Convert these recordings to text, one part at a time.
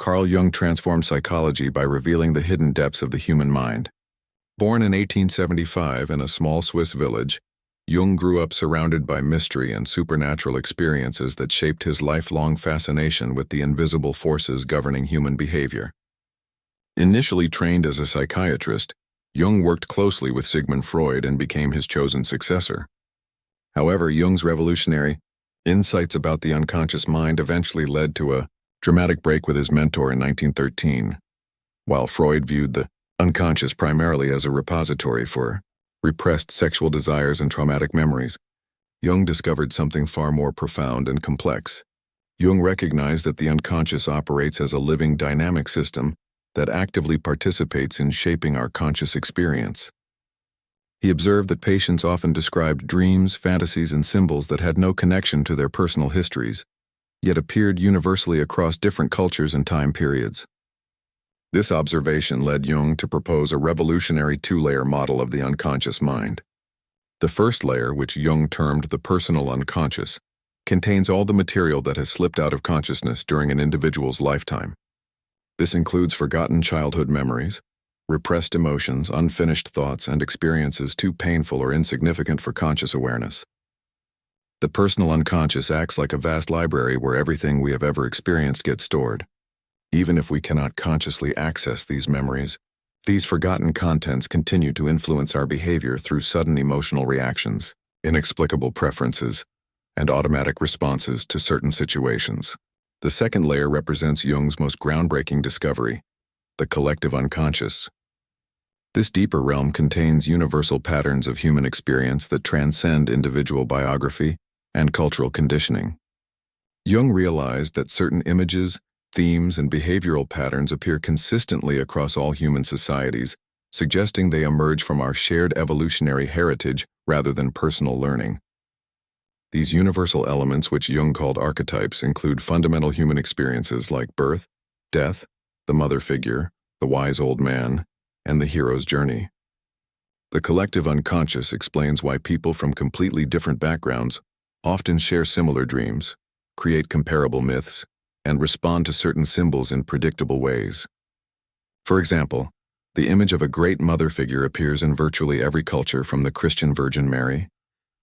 Carl Jung transformed psychology by revealing the hidden depths of the human mind. Born in 1875 in a small Swiss village, Jung grew up surrounded by mystery and supernatural experiences that shaped his lifelong fascination with the invisible forces governing human behavior. Initially trained as a psychiatrist, Jung worked closely with Sigmund Freud and became his chosen successor. However, Jung's revolutionary insights about the unconscious mind eventually led to a dramatic break with his mentor in 1913. While Freud viewed the unconscious primarily as a repository for repressed sexual desires and traumatic memories, Jung discovered something far more profound and complex. Jung recognized that the unconscious operates as a living, dynamic system that actively participates in shaping our conscious experience. He observed that patients often described dreams, fantasies, and symbols that had no connection to their personal histories, yet appeared universally across different cultures and time periods. This observation led Jung to propose a revolutionary two-layer model of the unconscious mind. The first layer, which Jung termed the personal unconscious, contains all the material that has slipped out of consciousness during an individual's lifetime. This includes forgotten childhood memories, repressed emotions, unfinished thoughts, and experiences too painful or insignificant for conscious awareness. The personal unconscious acts like a vast library where everything we have ever experienced gets stored. Even if we cannot consciously access these memories, these forgotten contents continue to influence our behavior through sudden emotional reactions, inexplicable preferences, and automatic responses to certain situations. The second layer represents Jung's most groundbreaking discovery, the collective unconscious. This deeper realm contains universal patterns of human experience that transcend individual biography and cultural conditioning. Jung realized that certain images, themes, and behavioral patterns appear consistently across all human societies, suggesting they emerge from our shared evolutionary heritage rather than personal learning. These universal elements, which Jung called archetypes, include fundamental human experiences like birth, death, the mother figure, the wise old man, and the hero's journey. The collective unconscious explains why people from completely different backgrounds often share similar dreams, create comparable myths, and respond to certain symbols in predictable ways. For example, the image of a great mother figure appears in virtually every culture, from the Christian Virgin Mary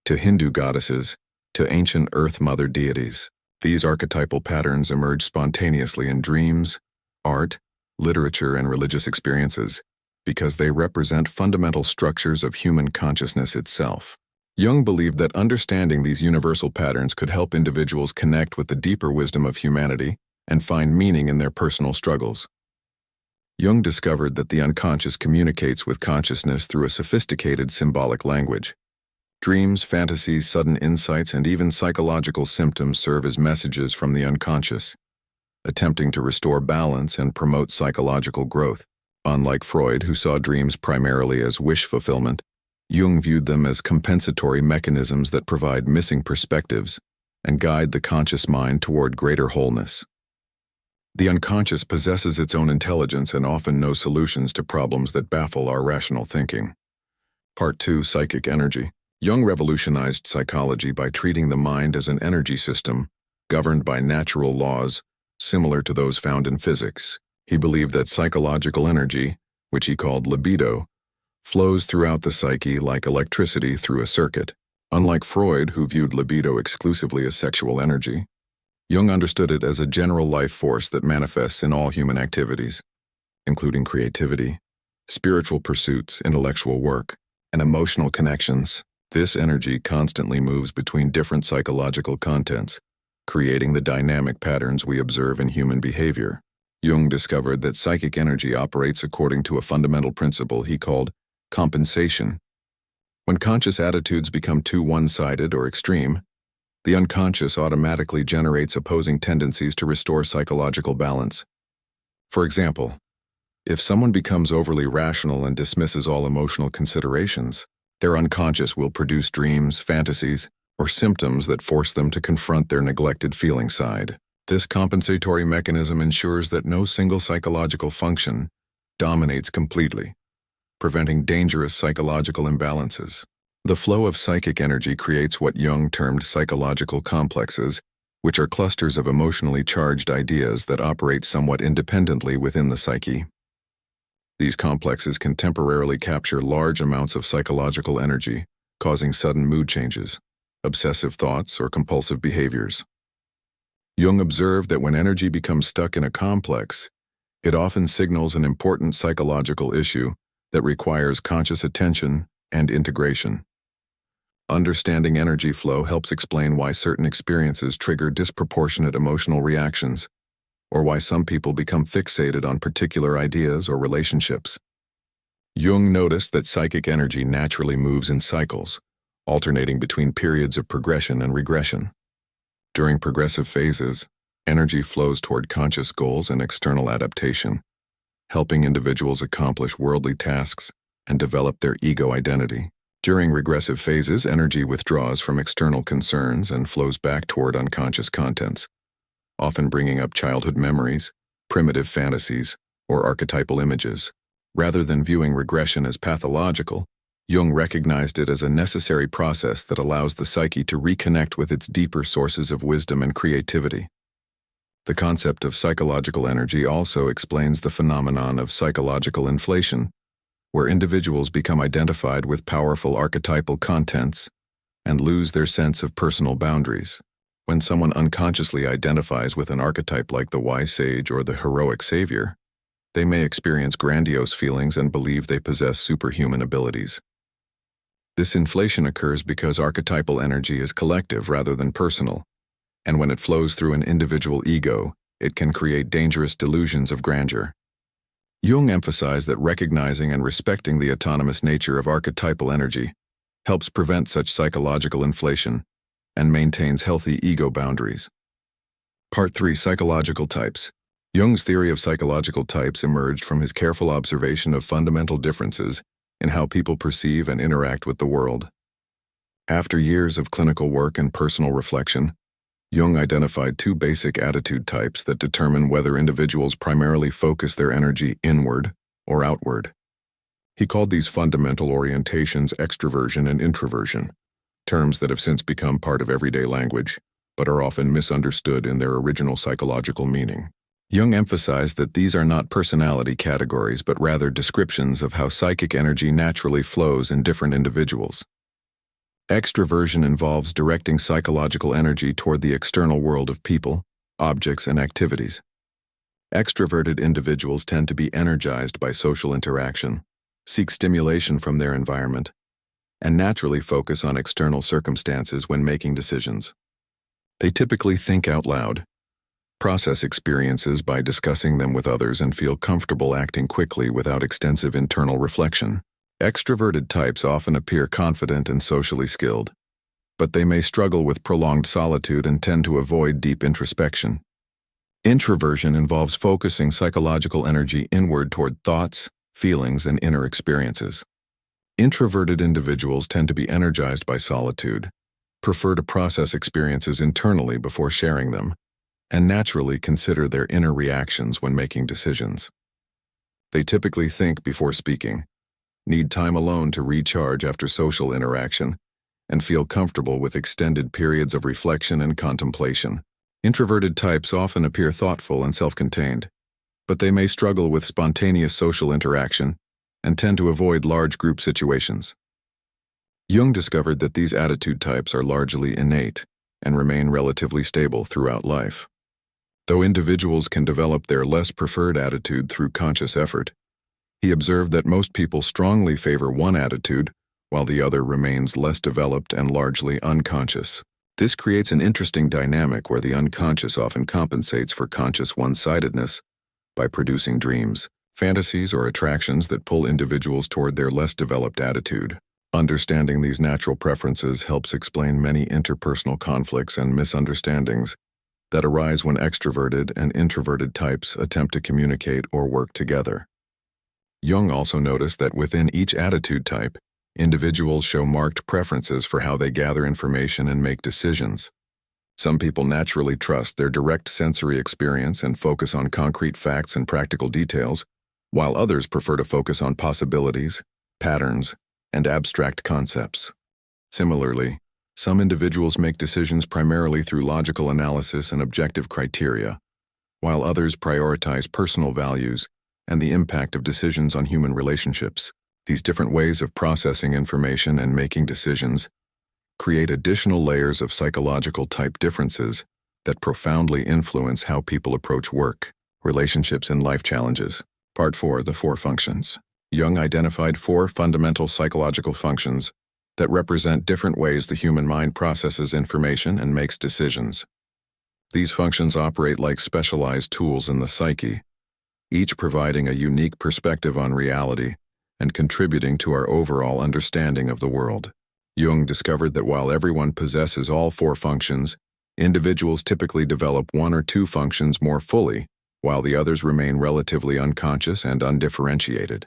to Hindu goddesses to ancient Earth Mother deities. These archetypal patterns emerge spontaneously in dreams, art, literature, and religious experiences because they represent fundamental structures of human consciousness itself. Jung believed that understanding these universal patterns could help individuals connect with the deeper wisdom of humanity and find meaning in their personal struggles. Jung discovered that the unconscious communicates with consciousness through a sophisticated symbolic language. Dreams, fantasies, sudden insights, and even psychological symptoms serve as messages from the unconscious, attempting to restore balance and promote psychological growth. Unlike Freud, who saw dreams primarily as wish fulfillment, Jung viewed them as compensatory mechanisms that provide missing perspectives and guide the conscious mind toward greater wholeness. The unconscious possesses its own intelligence and often knows solutions to problems that baffle our rational thinking. Part 2: Psychic Energy. Jung revolutionized psychology by treating the mind as an energy system governed by natural laws similar to those found in physics. He believed that psychological energy, which he called libido, flows throughout the psyche like electricity through a circuit. Unlike Freud, who viewed libido exclusively as sexual energy, Jung understood it as a general life force that manifests in all human activities, including creativity, spiritual pursuits, intellectual work, and emotional connections. This energy constantly moves between different psychological contents, creating the dynamic patterns we observe in human behavior. Jung discovered that psychic energy operates according to a fundamental principle he called compensation. When conscious attitudes become too one-sided or extreme, the unconscious automatically generates opposing tendencies to restore psychological balance. For example, if someone becomes overly rational and dismisses all emotional considerations, their unconscious will produce dreams, fantasies, or symptoms that force them to confront their neglected feeling side. This compensatory mechanism ensures that no single psychological function dominates completely, preventing dangerous psychological imbalances. The flow of psychic energy creates what Jung termed psychological complexes, which are clusters of emotionally charged ideas that operate somewhat independently within the psyche. These complexes can temporarily capture large amounts of psychological energy, causing sudden mood changes, obsessive thoughts, or compulsive behaviors. Jung observed that when energy becomes stuck in a complex, it often signals an important psychological issue that requires conscious attention and integration. Understanding energy flow helps explain why certain experiences trigger disproportionate emotional reactions, or why some people become fixated on particular ideas or relationships. Jung noticed that psychic energy naturally moves in cycles, alternating between periods of progression and regression. During progressive phases, energy flows toward conscious goals and external adaptation, helping individuals accomplish worldly tasks and develop their ego identity. During regressive phases, energy withdraws from external concerns and flows back toward unconscious contents, often bringing up childhood memories, primitive fantasies, or archetypal images. Rather than viewing regression as pathological, Jung recognized it as a necessary process that allows the psyche to reconnect with its deeper sources of wisdom and creativity. The concept of psychological energy also explains the phenomenon of psychological inflation, where individuals become identified with powerful archetypal contents and lose their sense of personal boundaries. When someone unconsciously identifies with an archetype like the wise sage or the heroic savior, they may experience grandiose feelings and believe they possess superhuman abilities. This inflation occurs because archetypal energy is collective rather than personal, and when it flows through an individual ego, it can create dangerous delusions of grandeur. Jung emphasized that recognizing and respecting the autonomous nature of archetypal energy helps prevent such psychological inflation and maintains healthy ego boundaries. Part 3: Psychological Types. Jung's theory of psychological types emerged from his careful observation of fundamental differences in how people perceive and interact with the world. After years of clinical work and personal reflection, Jung identified two basic attitude types that determine whether individuals primarily focus their energy inward or outward. He called these fundamental orientations extroversion and introversion, terms that have since become part of everyday language, but are often misunderstood in their original psychological meaning. Jung emphasized that these are not personality categories, but rather descriptions of how psychic energy naturally flows in different individuals. Extroversion involves directing psychological energy toward the external world of people, objects, and activities. Extroverted individuals tend to be energized by social interaction, seek stimulation from their environment, and naturally focus on external circumstances when making decisions. They typically think out loud, process experiences by discussing them with others, and feel comfortable acting quickly without extensive internal reflection. Extroverted types often appear confident and socially skilled, but they may struggle with prolonged solitude and tend to avoid deep introspection. Introversion involves focusing psychological energy inward toward thoughts, feelings, and inner experiences. Introverted individuals tend to be energized by solitude, prefer to process experiences internally before sharing them, and naturally consider their inner reactions when making decisions. They typically think before speaking, need time alone to recharge after social interaction, and feel comfortable with extended periods of reflection and contemplation. Introverted types often appear thoughtful and self-contained, but they may struggle with spontaneous social interaction and tend to avoid large group situations. Jung discovered that these attitude types are largely innate and remain relatively stable throughout life. Though individuals can develop their less preferred attitude through conscious effort, he observed that most people strongly favor one attitude, while the other remains less developed and largely unconscious. This creates an interesting dynamic where the unconscious often compensates for conscious one-sidedness by producing dreams, fantasies, or attractions that pull individuals toward their less developed attitude. Understanding these natural preferences helps explain many interpersonal conflicts and misunderstandings that arise when extroverted and introverted types attempt to communicate or work together. Jung also noticed that within each attitude type, individuals show marked preferences for how they gather information and make decisions. Some people naturally trust their direct sensory experience and focus on concrete facts and practical details, while others prefer to focus on possibilities, patterns, and abstract concepts. Similarly, Some individuals make decisions primarily through logical analysis and objective criteria, while others prioritize personal values and the impact of decisions on human relationships. These different ways of processing information and making decisions create additional layers of psychological type differences that profoundly influence how people approach work, relationships, and life challenges. Part 4. The Four Functions. Jung identified four fundamental psychological functions that represent different ways the human mind processes information and makes decisions. These functions operate like specialized tools in the psyche, each providing a unique perspective on reality and contributing to our overall understanding of the world. Jung discovered that while everyone possesses all four functions, individuals typically develop one or two functions more fully, while the others remain relatively unconscious and undifferentiated.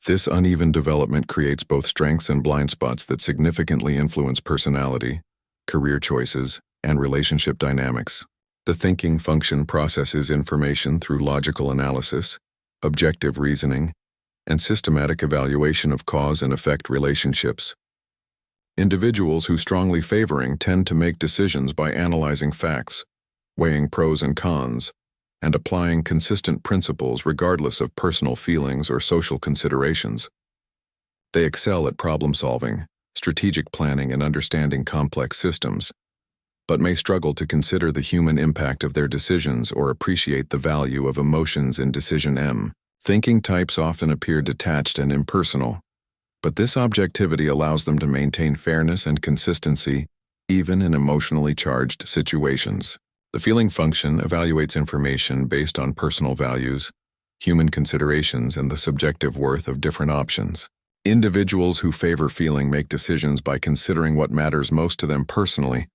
This uneven development creates both strengths and blind spots that significantly influence personality, career choices, and relationship dynamics. The thinking function processes information through logical analysis, objective reasoning, and systematic evaluation of cause and effect relationships. Individuals who strongly favoring tend to make decisions by analyzing facts, weighing pros and cons, and applying consistent principles regardless of personal feelings or social considerations. They excel at problem-solving, strategic planning, and understanding complex systems, but may struggle to consider the human impact of their decisions or appreciate the value of emotions in decision. Thinking types often appear detached and impersonal, but this objectivity allows them to maintain fairness and consistency even in emotionally charged situations. The feeling function evaluates information based on personal values, human considerations, and the subjective worth of different options. Individuals who favor feeling make decisions by considering what matters most to them personally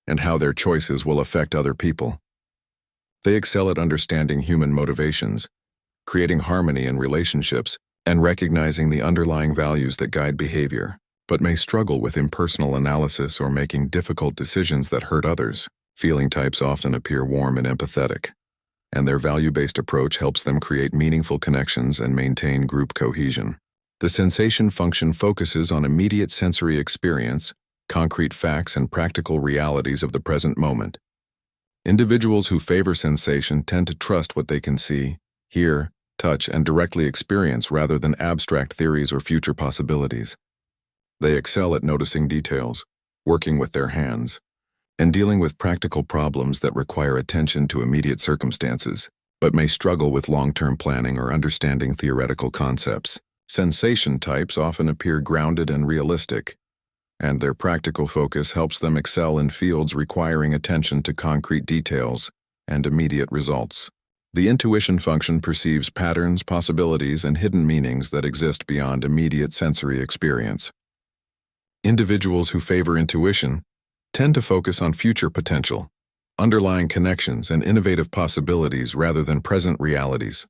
and how their choices will affect other people. They excel at understanding human motivations, creating harmony in relationships, and recognizing the underlying values that guide behavior, but may struggle with impersonal analysis or making difficult decisions that hurt others. Feeling types often appear warm and empathetic, and their value-based approach helps them create meaningful connections and maintain group cohesion. The sensation function focuses on immediate sensory experience, concrete facts, and practical realities of the present moment. Individuals who favor sensation tend to trust what they can see, hear, touch, and directly experience rather than abstract theories or future possibilities. They excel at noticing details, working with their hands, and dealing with practical problems that require attention to immediate circumstances, but may struggle with long-term planning or understanding theoretical concepts. Sensation types often appear grounded and realistic, and their practical focus helps them excel in fields requiring attention to concrete details and immediate results. The intuition function perceives patterns, possibilities, and hidden meanings that exist beyond immediate sensory experience. Individuals who favor intuition tend to focus on future potential, underlying connections, and innovative possibilities rather than present realities.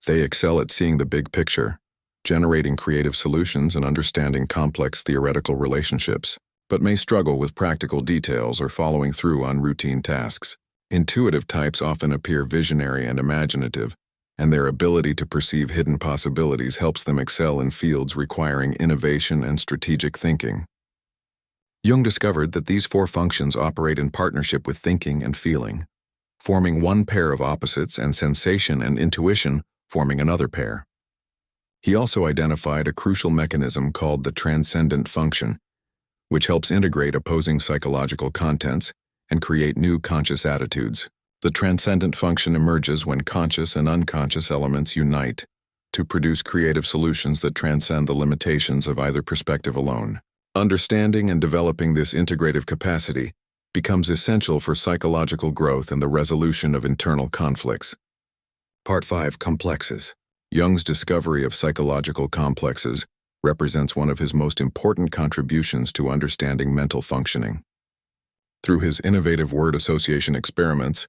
They excel at seeing the big picture, generating creative solutions and understanding complex theoretical relationships, but may struggle with practical details or following through on routine tasks. Intuitive types often appear visionary and imaginative, and their ability to perceive hidden possibilities helps them excel in fields requiring innovation and strategic thinking. Jung discovered that these four functions operate in partnership with thinking and feeling, forming one pair of opposites, and sensation and intuition forming another pair. He also identified a crucial mechanism called the transcendent function, which helps integrate opposing psychological contents and create new conscious attitudes. The transcendent function emerges when conscious and unconscious elements unite to produce creative solutions that transcend the limitations of either perspective alone. Understanding and developing this integrative capacity becomes essential for psychological growth and the resolution of internal conflicts. Part 5. Complexes. Jung's discovery of psychological complexes represents one of his most important contributions to understanding mental functioning. Through his innovative word association experiments,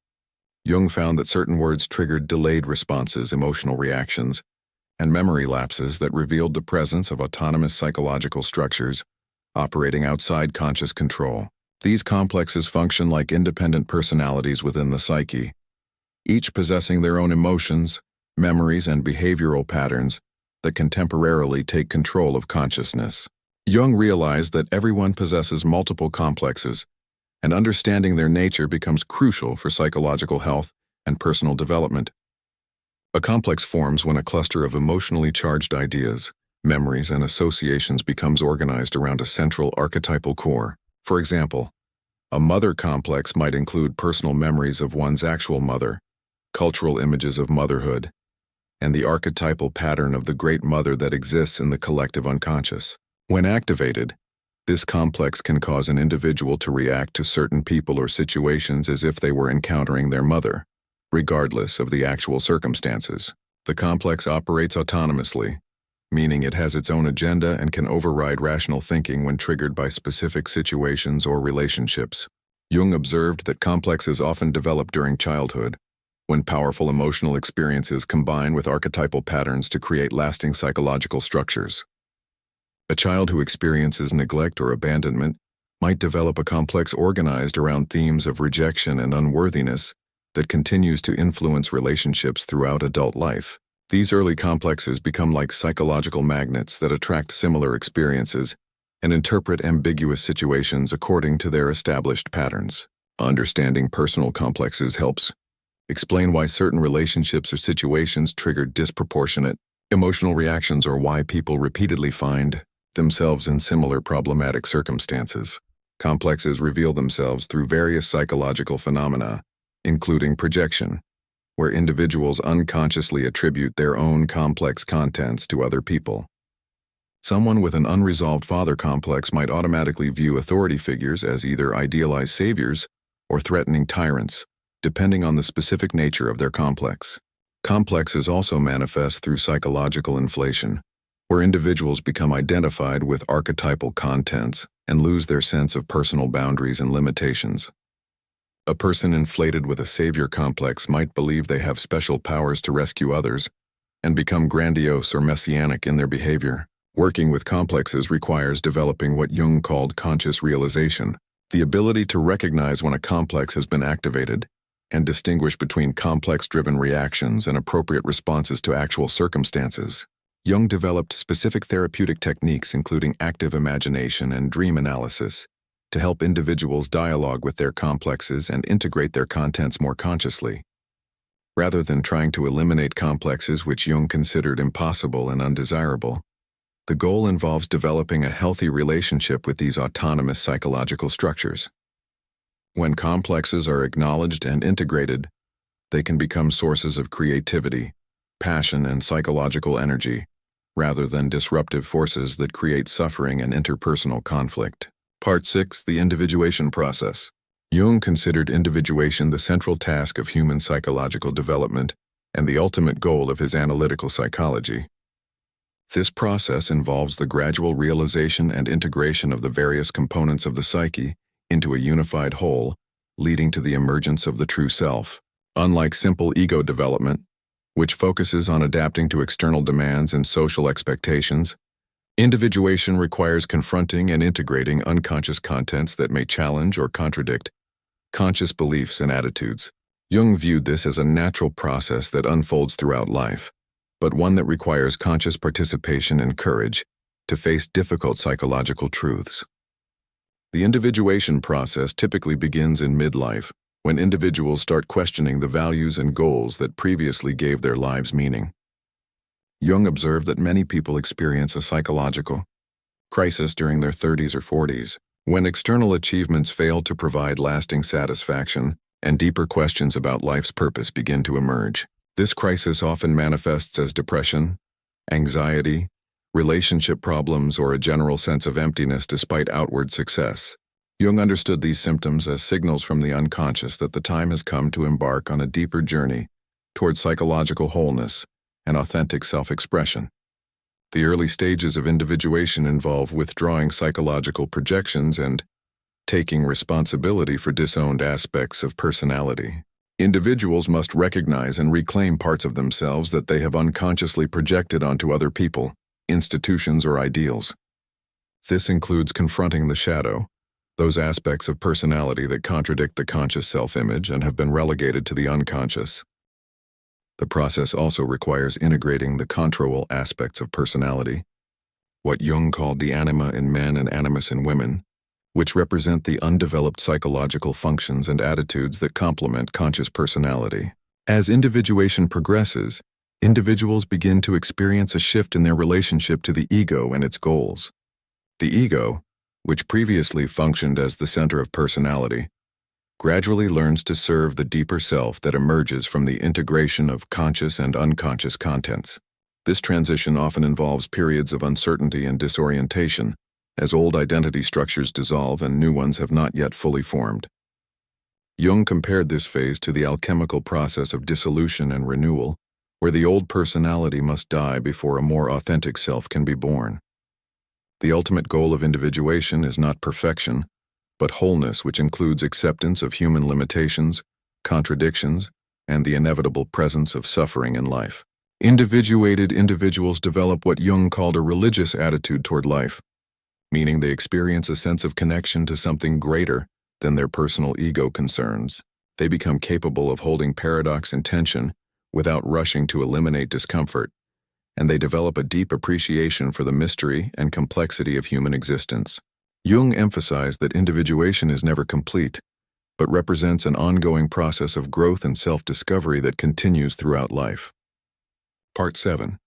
Jung found that certain words triggered delayed responses, emotional reactions, and memory lapses that revealed the presence of autonomous psychological structures operating outside conscious control. These complexes function like independent personalities within the psyche, each possessing their own emotions, memories, and behavioral patterns that can temporarily take control of consciousness. Jung realized that everyone possesses multiple complexes, and understanding their nature becomes crucial for psychological health and personal development. A complex forms when a cluster of emotionally charged ideas, memories, and associations becomes organized around a central archetypal core. For example, a mother complex might include personal memories of one's actual mother, cultural images of motherhood, and the archetypal pattern of the great mother that exists in the collective unconscious. When activated, this complex can cause an individual to react to certain people or situations as if they were encountering their mother, regardless of the actual circumstances. The complex operates autonomously, meaning it has its own agenda and can override rational thinking when triggered by specific situations or relationships. Jung observed that complexes often develop during childhood, when powerful emotional experiences combine with archetypal patterns to create lasting psychological structures. A child who experiences neglect or abandonment might develop a complex organized around themes of rejection and unworthiness that continues to influence relationships throughout adult life. These early complexes become like psychological magnets that attract similar experiences and interpret ambiguous situations according to their established patterns. Understanding personal complexes helps explain why certain relationships or situations trigger disproportionate emotional reactions or why people repeatedly find themselves in similar problematic circumstances. Complexes reveal themselves through various psychological phenomena, including projection, where individuals unconsciously attribute their own complex contents to other people. Someone with an unresolved father complex might automatically view authority figures as either idealized saviors or threatening tyrants, depending on the specific nature of their complex. Complexes also manifest through psychological inflation, where individuals become identified with archetypal contents and lose their sense of personal boundaries and limitations. A person inflated with a savior complex might believe they have special powers to rescue others and become grandiose or messianic in their behavior. Working with complexes requires developing what Jung called conscious realization, the ability to recognize when a complex has been activated and distinguish between complex-driven reactions and appropriate responses to actual circumstances. Jung developed specific therapeutic techniques including active imagination and dream analysis to help individuals dialogue with their complexes and integrate their contents more consciously. Rather than trying to eliminate complexes which Jung considered impossible and undesirable, the goal involves developing a healthy relationship with these autonomous psychological structures. When complexes are acknowledged and integrated, they can become sources of creativity, passion, and psychological energy, rather than disruptive forces that create suffering and interpersonal conflict. Part 6. The Individuation Process. Jung considered individuation the central task of human psychological development and the ultimate goal of his analytical psychology. This process involves the gradual realization and integration of the various components of the psyche into a unified whole, leading to the emergence of the true self. Unlike simple ego development, which focuses on adapting to external demands and social expectations, individuation requires confronting and integrating unconscious contents that may challenge or contradict conscious beliefs and attitudes. Jung viewed this as a natural process that unfolds throughout life, but one that requires conscious participation and courage to face difficult psychological truths. The individuation process typically begins in midlife, when individuals start questioning the values and goals that previously gave their lives meaning. Jung observed that many people experience a psychological crisis during their 30s or 40s, when external achievements fail to provide lasting satisfaction and deeper questions about life's purpose begin to emerge. This crisis often manifests as depression, anxiety, relationship problems, or a general sense of emptiness despite outward success. Jung understood these symptoms as signals from the unconscious that the time has come to embark on a deeper journey toward psychological wholeness and authentic self-expression. The early stages of individuation involve withdrawing psychological projections and taking responsibility for disowned aspects of personality. Individuals must recognize and reclaim parts of themselves that they have unconsciously projected onto other people, institutions, or ideals. This includes confronting the shadow, those aspects of personality that contradict the conscious self-image and have been relegated to the unconscious. The process also requires integrating the control aspects of personality, what Jung called the anima in men and animus in women, which represent the undeveloped psychological functions and attitudes that complement conscious personality. As individuation progresses, individuals begin to experience a shift in their relationship to the ego and its goals. The ego, which previously functioned as the center of personality, gradually learns to serve the deeper self that emerges from the integration of conscious and unconscious contents. This transition often involves periods of uncertainty and disorientation, as old identity structures dissolve and new ones have not yet fully formed. Jung compared this phase to the alchemical process of dissolution and renewal, where the old personality must die before a more authentic self can be born. The ultimate goal of individuation is not perfection, but wholeness, which includes acceptance of human limitations, contradictions, and the inevitable presence of suffering in life. Individuated individuals develop what Jung called a religious attitude toward life, meaning they experience a sense of connection to something greater than their personal ego concerns. They become capable of holding paradox and tension without rushing to eliminate discomfort, and they develop a deep appreciation for the mystery and complexity of human existence. Jung emphasized that individuation is never complete, but represents an ongoing process of growth and self-discovery that continues throughout life. Part 7.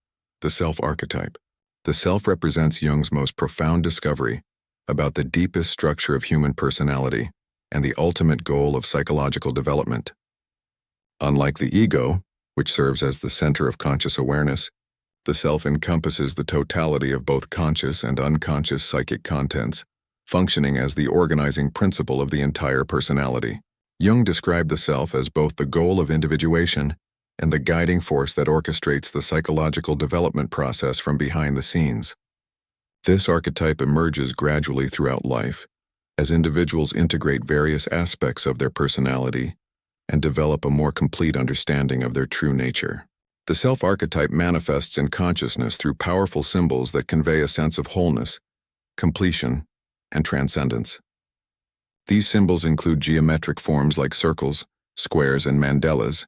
The Self-Archetype. The self represents Jung's most profound discovery about the deepest structure of human personality and the ultimate goal of psychological development. Unlike the ego, which serves as the center of conscious awareness, the self encompasses the totality of both conscious and unconscious psychic contents, functioning as the organizing principle of the entire personality. Jung described the self as both the goal of individuation and the guiding force that orchestrates the psychological development process from behind the scenes. This archetype emerges gradually throughout life, as individuals integrate various aspects of their personality and develop a more complete understanding of their true nature. The self-archetype manifests in consciousness through powerful symbols that convey a sense of wholeness, completion, and transcendence. These symbols include geometric forms like circles, squares, and mandalas,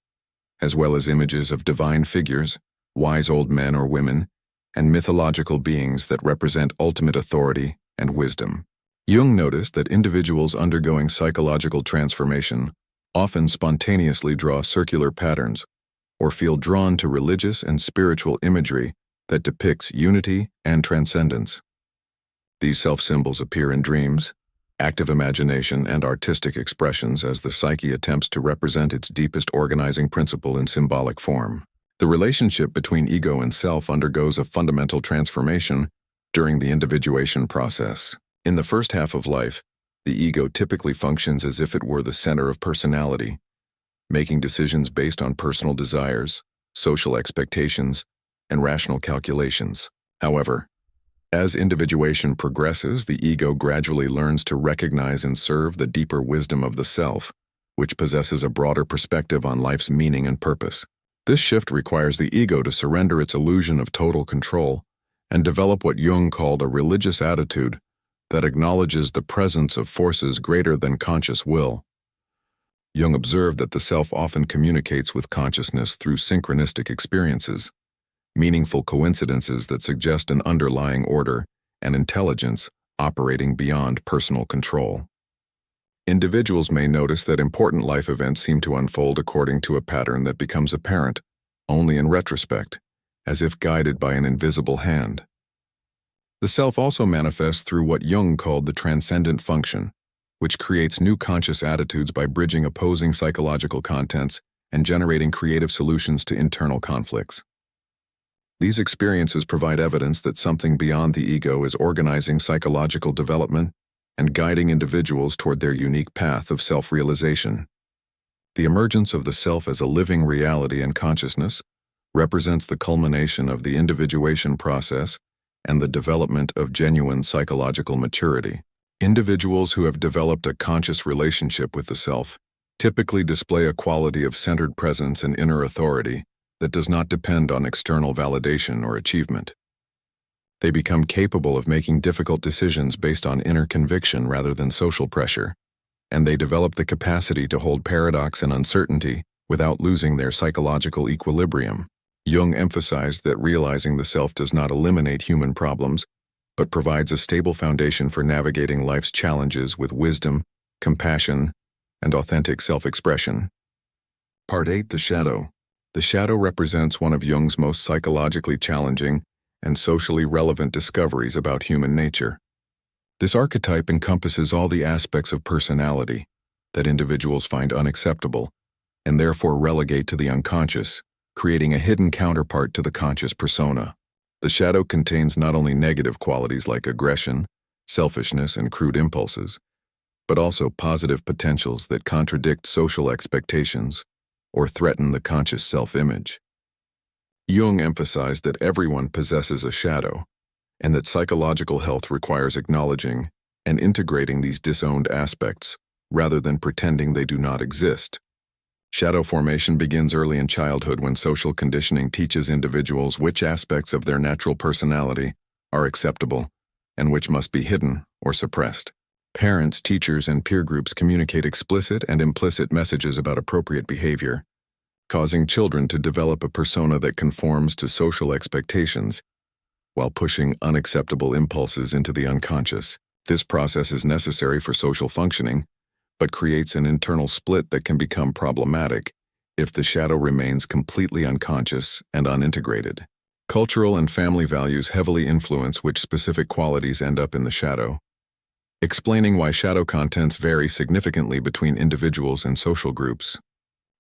as well as images of divine figures, wise old men or women, and mythological beings that represent ultimate authority and wisdom. Jung noticed that individuals undergoing psychological transformation often spontaneously draw circular patterns or feel drawn to religious and spiritual imagery that depicts unity and transcendence. These self-symbols appear in dreams, active imagination, and artistic expressions as the psyche attempts to represent its deepest organizing principle in symbolic form. The relationship between ego and self undergoes a fundamental transformation during the individuation process. In the first half of life, the ego typically functions as if it were the center of personality, making decisions based on personal desires, social expectations, and rational calculations. However, as individuation progresses, the ego gradually learns to recognize and serve the deeper wisdom of the self, which possesses a broader perspective on life's meaning and purpose. This shift requires the ego to surrender its illusion of total control and develop what Jung called a religious attitude that acknowledges the presence of forces greater than conscious will. Jung observed that the self often communicates with consciousness through synchronistic experiences, meaningful coincidences that suggest an underlying order and intelligence operating beyond personal control. Individuals may notice that important life events seem to unfold according to a pattern that becomes apparent only in retrospect, as if guided by an invisible hand. The self also manifests through what Jung called the transcendent function, which creates new conscious attitudes by bridging opposing psychological contents and generating creative solutions to internal conflicts. These experiences provide evidence that something beyond the ego is organizing psychological development and guiding individuals toward their unique path of self-realization. The emergence of the self as a living reality in consciousness represents the culmination of the individuation process and the development of genuine psychological maturity. Individuals who have developed a conscious relationship with the self typically display a quality of centered presence and inner authority that does not depend on external validation or achievement. They become capable of making difficult decisions based on inner conviction rather than social pressure, and they develop the capacity to hold paradox and uncertainty without losing their psychological equilibrium. Jung emphasized that realizing the self does not eliminate human problems, but provides a stable foundation for navigating life's challenges with wisdom, compassion, and authentic self-expression. Part 8. The Shadow. The shadow represents one of Jung's most psychologically challenging and socially relevant discoveries about human nature. This archetype encompasses all the aspects of personality that individuals find unacceptable and therefore relegate to the unconscious, creating a hidden counterpart to the conscious persona. The shadow contains not only negative qualities like aggression, selfishness, and crude impulses, but also positive potentials that contradict social expectations or threaten the conscious self-image. Jung emphasized that everyone possesses a shadow, and that psychological health requires acknowledging and integrating these disowned aspects rather than pretending they do not exist. Shadow formation begins early in childhood when social conditioning teaches individuals which aspects of their natural personality are acceptable and which must be hidden or suppressed. Parents, teachers, and peer groups communicate explicit and implicit messages about appropriate behavior, causing children to develop a persona that conforms to social expectations while pushing unacceptable impulses into the unconscious. This process is necessary for social functioning, but creates an internal split that can become problematic if the shadow remains completely unconscious and unintegrated. Cultural and family values heavily influence which specific qualities end up in the shadow, explaining why shadow contents vary significantly between individuals and social groups.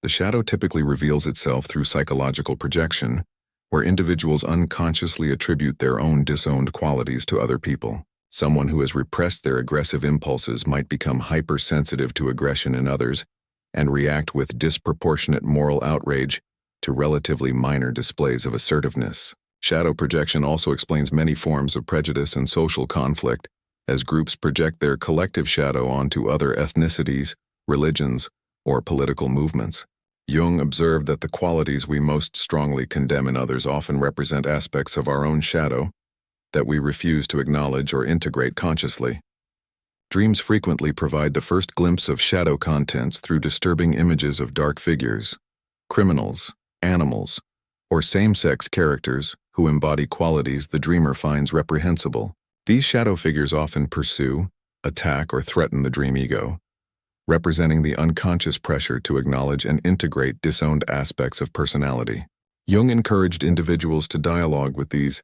The shadow typically reveals itself through psychological projection, where individuals unconsciously attribute their own disowned qualities to other people. Someone who has repressed their aggressive impulses might become hypersensitive to aggression in others and react with disproportionate moral outrage to relatively minor displays of assertiveness. Shadow projection also explains many forms of prejudice and social conflict, as groups project their collective shadow onto other ethnicities, religions, or political movements. Jung observed that the qualities we most strongly condemn in others often represent aspects of our own shadow that we refuse to acknowledge or integrate consciously. Dreams frequently provide the first glimpse of shadow contents through disturbing images of dark figures, criminals, animals, or same-sex characters who embody qualities the dreamer finds reprehensible. These shadow figures often pursue, attack, or threaten the dream ego, representing the unconscious pressure to acknowledge and integrate disowned aspects of personality. Jung encouraged individuals to dialogue with these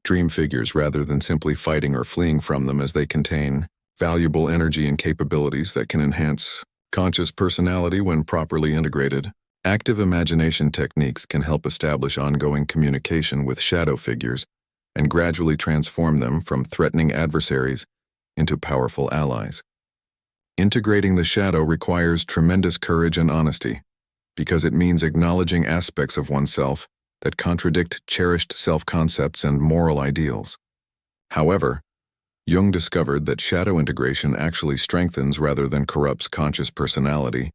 dream figures rather than simply fighting or fleeing from them, as they contain valuable energy and capabilities that can enhance conscious personality when properly integrated. Active imagination techniques can help establish ongoing communication with shadow figures and gradually transform them from threatening adversaries into powerful allies. Integrating the shadow requires tremendous courage and honesty, because it means acknowledging aspects of oneself that contradict cherished self-concepts and moral ideals. However, Jung discovered that shadow integration actually strengthens rather than corrupts conscious personality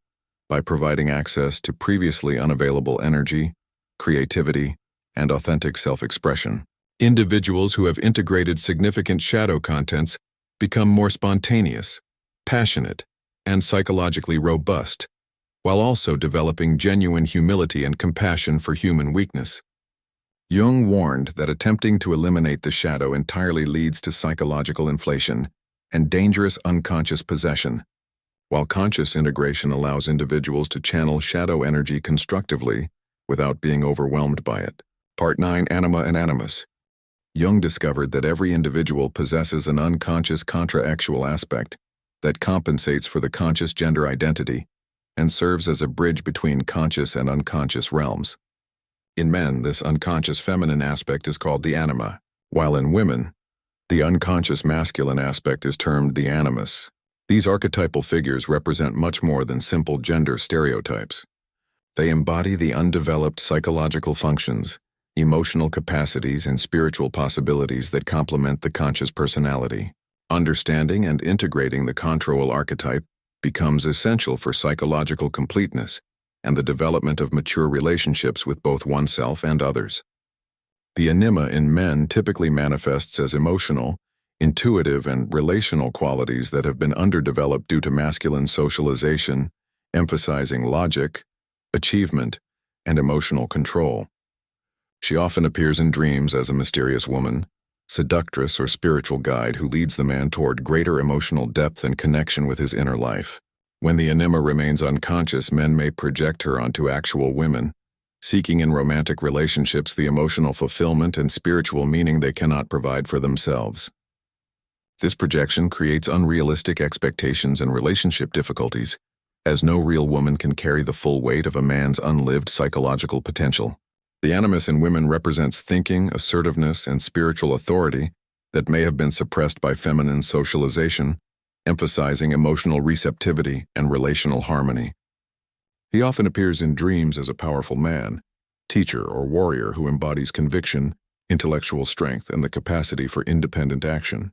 by providing access to previously unavailable energy, creativity, and authentic self-expression. Individuals who have integrated significant shadow contents become more spontaneous, passionate, and psychologically robust, while also developing genuine humility and compassion for human weakness. Jung warned that attempting to eliminate the shadow entirely leads to psychological inflation and dangerous unconscious possession, while conscious integration allows individuals to channel shadow energy constructively without being overwhelmed by it. Part 9. Anima and Animus. Jung discovered that every individual possesses an unconscious contractual aspect that compensates for the conscious gender identity and serves as a bridge between conscious and unconscious realms. In men, this unconscious feminine aspect is called the anima, while in women, the unconscious masculine aspect is termed the animus. These archetypal figures represent much more than simple gender stereotypes. They embody the undeveloped psychological functions, emotional capacities, and spiritual possibilities that complement the conscious personality. Understanding and integrating the control archetype becomes essential for psychological completeness and the development of mature relationships with both oneself and others. The anima in men typically manifests as emotional, intuitive, and relational qualities that have been underdeveloped due to masculine socialization, emphasizing logic, achievement, and emotional control. She often appears in dreams as a mysterious woman, seductress, or spiritual guide who leads the man toward greater emotional depth and connection with his inner life. When the anima remains unconscious, men may project her onto actual women, seeking in romantic relationships the emotional fulfillment and spiritual meaning they cannot provide for themselves. This projection creates unrealistic expectations and relationship difficulties, as no real woman can carry the full weight of a man's unlived psychological potential. The animus in women represents thinking, assertiveness, and spiritual authority that may have been suppressed by feminine socialization, emphasizing emotional receptivity and relational harmony. He often appears in dreams as a powerful man, teacher, or warrior who embodies conviction, intellectual strength, and the capacity for independent action.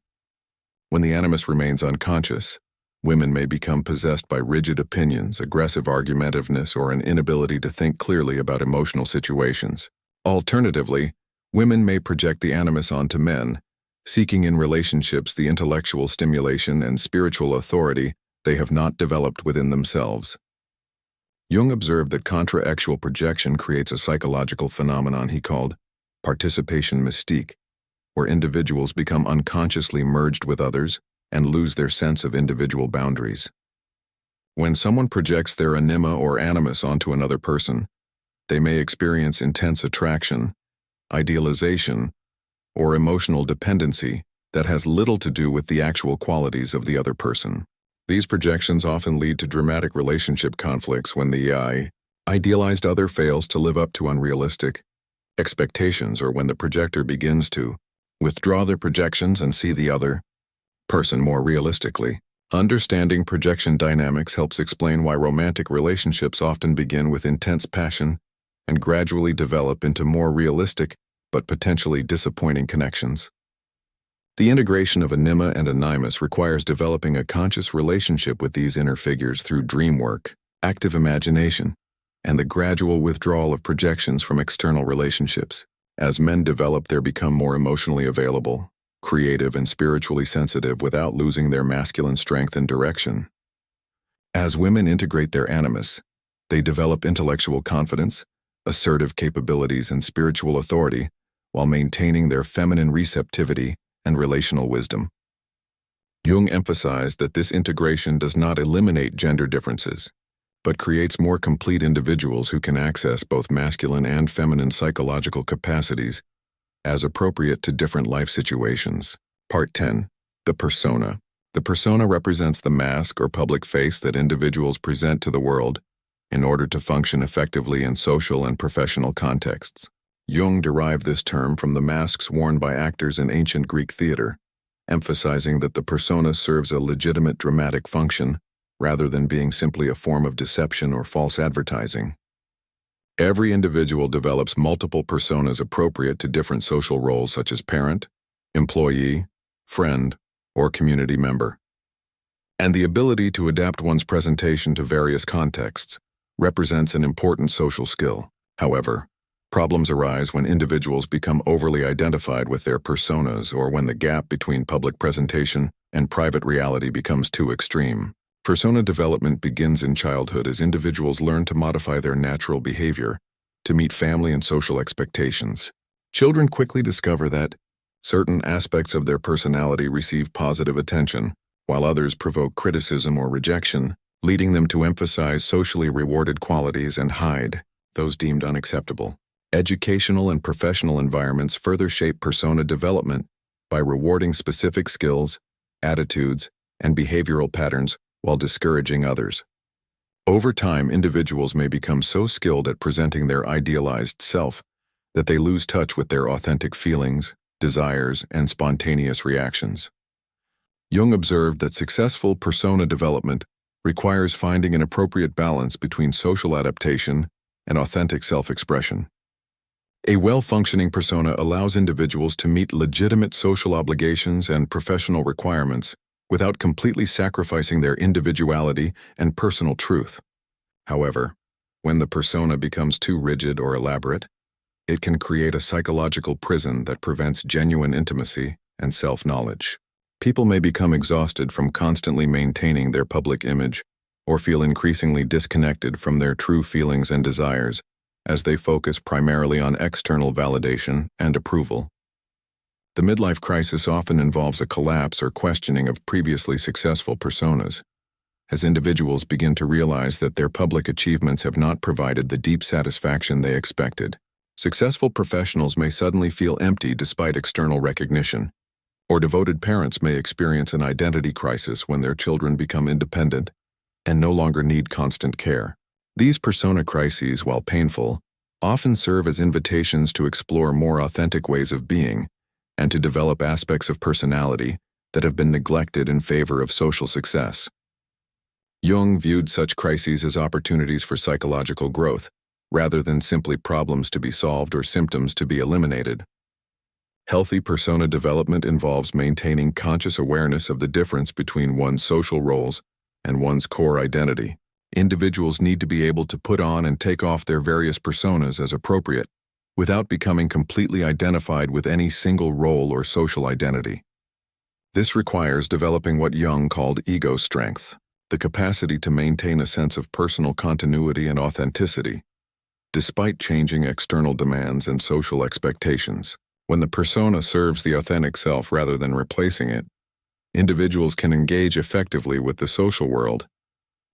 When the animus remains unconscious, women may become possessed by rigid opinions, aggressive argumentiveness, or an inability to think clearly about emotional situations. Alternatively, women may project the animus onto men, seeking in relationships the intellectual stimulation and spiritual authority they have not developed within themselves. Jung observed that contra-actual projection creates a psychological phenomenon he called participation mystique, where individuals become unconsciously merged with others and lose their sense of individual boundaries. When someone projects their anima or animus onto another person, they may experience intense attraction, idealization, or emotional dependency that has little to do with the actual qualities of the other person. These projections often lead to dramatic relationship conflicts when the idealized other fails to live up to unrealistic expectations, or when the projector begins to withdraw their projections and see the other person more realistically. Understanding projection dynamics helps explain why romantic relationships often begin with intense passion and gradually develop into more realistic but potentially disappointing connections. The integration of anima and animus requires developing a conscious relationship with these inner figures through dream work, active imagination, and the gradual withdrawal of projections from external relationships. As men develop, they become more emotionally available, creative, and spiritually sensitive without losing their masculine strength and direction. As women integrate their animus, they develop intellectual confidence, assertive capabilities, and spiritual authority while maintaining their feminine receptivity and relational wisdom. Jung emphasized that this integration does not eliminate gender differences, but creates more complete individuals who can access both masculine and feminine psychological capacities as appropriate to different life situations. Part 10. The persona. The persona represents the mask or public face that individuals present to the world in order to function effectively in social and professional contexts. Jung derived this term from the masks worn by actors in ancient Greek theater, emphasizing that the persona serves a legitimate dramatic function rather than being simply a form of deception or false advertising. Every individual develops multiple personas appropriate to different social roles such as parent, employee, friend, or community member. And the ability to adapt one's presentation to various contexts represents an important social skill. However, problems arise when individuals become overly identified with their personas or when the gap between public presentation and private reality becomes too extreme. Persona development begins in childhood as individuals learn to modify their natural behavior to meet family and social expectations. Children quickly discover that certain aspects of their personality receive positive attention, while others provoke criticism or rejection, leading them to emphasize socially rewarded qualities and hide those deemed unacceptable. Educational and professional environments further shape persona development by rewarding specific skills, attitudes, and behavioral patterns while discouraging others. Over time, individuals may become so skilled at presenting their idealized self that they lose touch with their authentic feelings, desires, and spontaneous reactions. Jung observed that successful persona development requires finding an appropriate balance between social adaptation and authentic self-expression. A well-functioning persona allows individuals to meet legitimate social obligations and professional requirements without completely sacrificing their individuality and personal truth. However, when the persona becomes too rigid or elaborate, it can create a psychological prison that prevents genuine intimacy and self-knowledge. People may become exhausted from constantly maintaining their public image or feel increasingly disconnected from their true feelings and desires as they focus primarily on external validation and approval. The midlife crisis often involves a collapse or questioning of previously successful personas, as individuals begin to realize that their public achievements have not provided the deep satisfaction they expected. Successful professionals may suddenly feel empty despite external recognition, or devoted parents may experience an identity crisis when their children become independent and no longer need constant care. These persona crises, while painful, often serve as invitations to explore more authentic ways of being and to develop aspects of personality that have been neglected in favor of social success. Jung viewed such crises as opportunities for psychological growth, rather than simply problems to be solved or symptoms to be eliminated. Healthy persona development involves maintaining conscious awareness of the difference between one's social roles and one's core identity. Individuals need to be able to put on and take off their various personas as appropriate, without becoming completely identified with any single role or social identity. This requires developing what Jung called ego strength, the capacity to maintain a sense of personal continuity and authenticity, despite changing external demands and social expectations. When the persona serves the authentic self rather than replacing it, individuals can engage effectively with the social world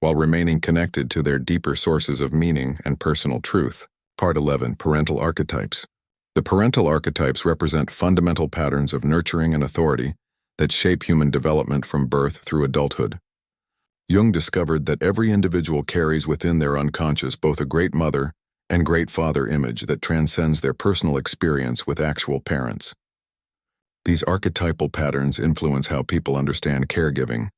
while remaining connected to their deeper sources of meaning and personal truth. Part 11. Parental Archetypes. The parental archetypes represent fundamental patterns of nurturing and authority that shape human development from birth through adulthood. Jung discovered that every individual carries within their unconscious both a great mother and great father image that transcends their personal experience with actual parents. These archetypal patterns influence how people understand caregiving,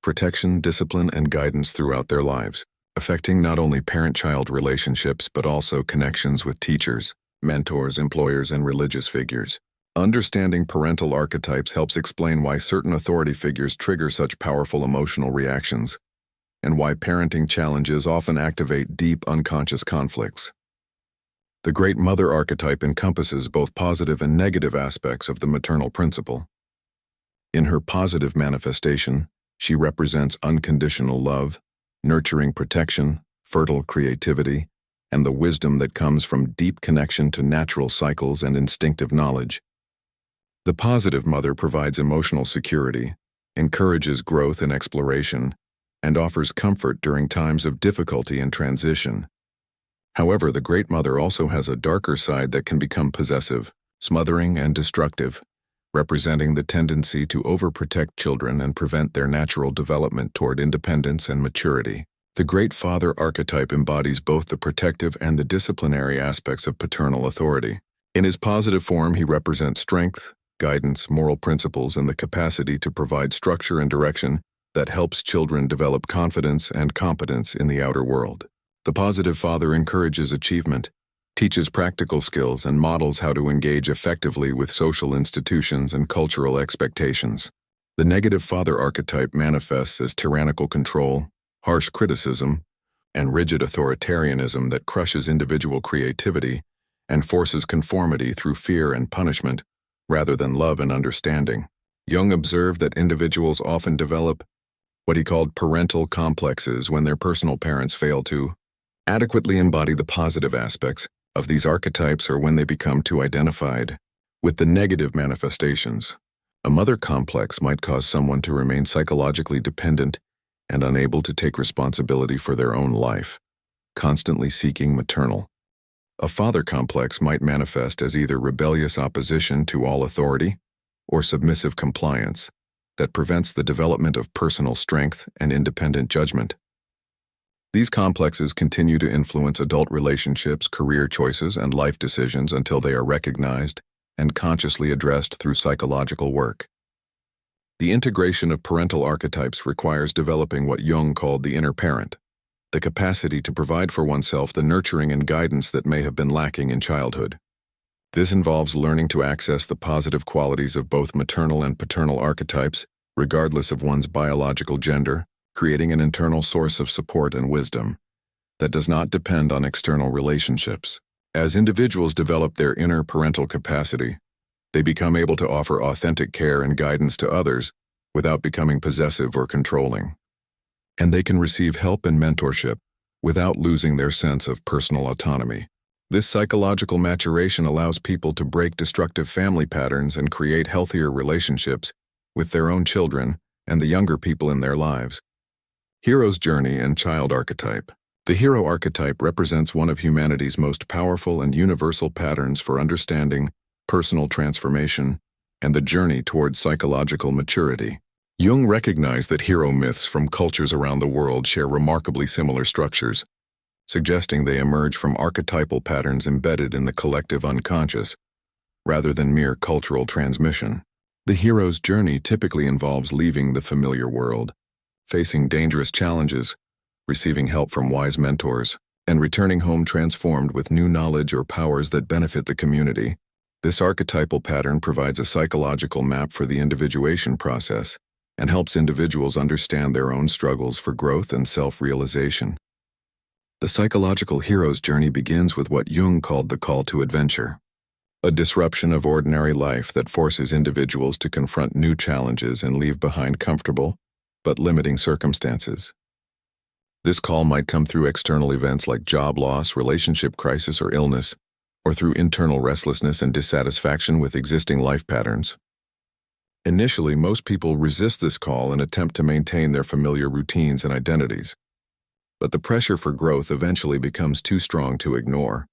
protection, discipline, and guidance throughout their lives, affecting not only parent-child relationships but also connections with teachers, mentors, employers, and religious figures. Understanding parental archetypes helps explain why certain authority figures trigger such powerful emotional reactions, and why parenting challenges often activate deep unconscious conflicts. The Great Mother archetype encompasses both positive and negative aspects of the maternal principle. In her positive manifestation, she represents unconditional love, nurturing protection, fertile creativity, and the wisdom that comes from deep connection to natural cycles and instinctive knowledge. The positive mother provides emotional security, encourages growth and exploration, and offers comfort during times of difficulty and transition. However, the Great Mother also has a darker side that can become possessive, smothering, and destructive, representing the tendency to overprotect children and prevent their natural development toward independence and maturity. The Great Father archetype embodies both the protective and the disciplinary aspects of paternal authority. In his positive form, he represents strength, guidance, moral principles, and the capacity to provide structure and direction that helps children develop confidence and competence in the outer world. The positive father encourages achievement, teaches practical skills, and models how to engage effectively with social institutions and cultural expectations. The negative father archetype manifests as tyrannical control, harsh criticism, and rigid authoritarianism that crushes individual creativity and forces conformity through fear and punishment rather than love and understanding. Jung observed that individuals often develop what he called parental complexes when their personal parents fail to adequately embody the positive aspects of these archetypes or when they become too identified with the negative manifestations. A mother complex might cause someone to remain psychologically dependent and unable to take responsibility for their own life, constantly seeking maternal. A father complex might manifest as either rebellious opposition to all authority or submissive compliance that prevents the development of personal strength and independent judgment. These complexes continue to influence adult relationships, career choices, and life decisions until they are recognized and consciously addressed through psychological work. The integration of parental archetypes requires developing what Jung called the inner parent, the capacity to provide for oneself the nurturing and guidance that may have been lacking in childhood. This involves learning to access the positive qualities of both maternal and paternal archetypes, regardless of one's biological gender, creating an internal source of support and wisdom that does not depend on external relationships. As individuals develop their inner parental capacity, they become able to offer authentic care and guidance to others without becoming possessive or controlling. And they can receive help and mentorship without losing their sense of personal autonomy. This psychological maturation allows people to break destructive family patterns and create healthier relationships with their own children and the younger people in their lives. Hero's journey and child archetype. The hero archetype represents one of humanity's most powerful and universal patterns for understanding personal transformation and the journey towards psychological maturity. Jung recognized that hero myths from cultures around the world share remarkably similar structures, suggesting they emerge from archetypal patterns embedded in the collective unconscious, rather than mere cultural transmission. The hero's journey typically involves leaving the familiar world, facing dangerous challenges, receiving help from wise mentors, and returning home transformed with new knowledge or powers that benefit the community. This archetypal pattern provides a psychological map for the individuation process and helps individuals understand their own struggles for growth and self-realization. The psychological hero's journey begins with what Jung called the call to adventure, a disruption of ordinary life that forces individuals to confront new challenges and leave behind comfortable but limiting circumstances. This call might come through external events like job loss, relationship crisis, or illness, or through internal restlessness and dissatisfaction with existing life patterns. Initially, most people resist this call and attempt to maintain their familiar routines and identities. But the pressure for growth eventually becomes too strong to ignore.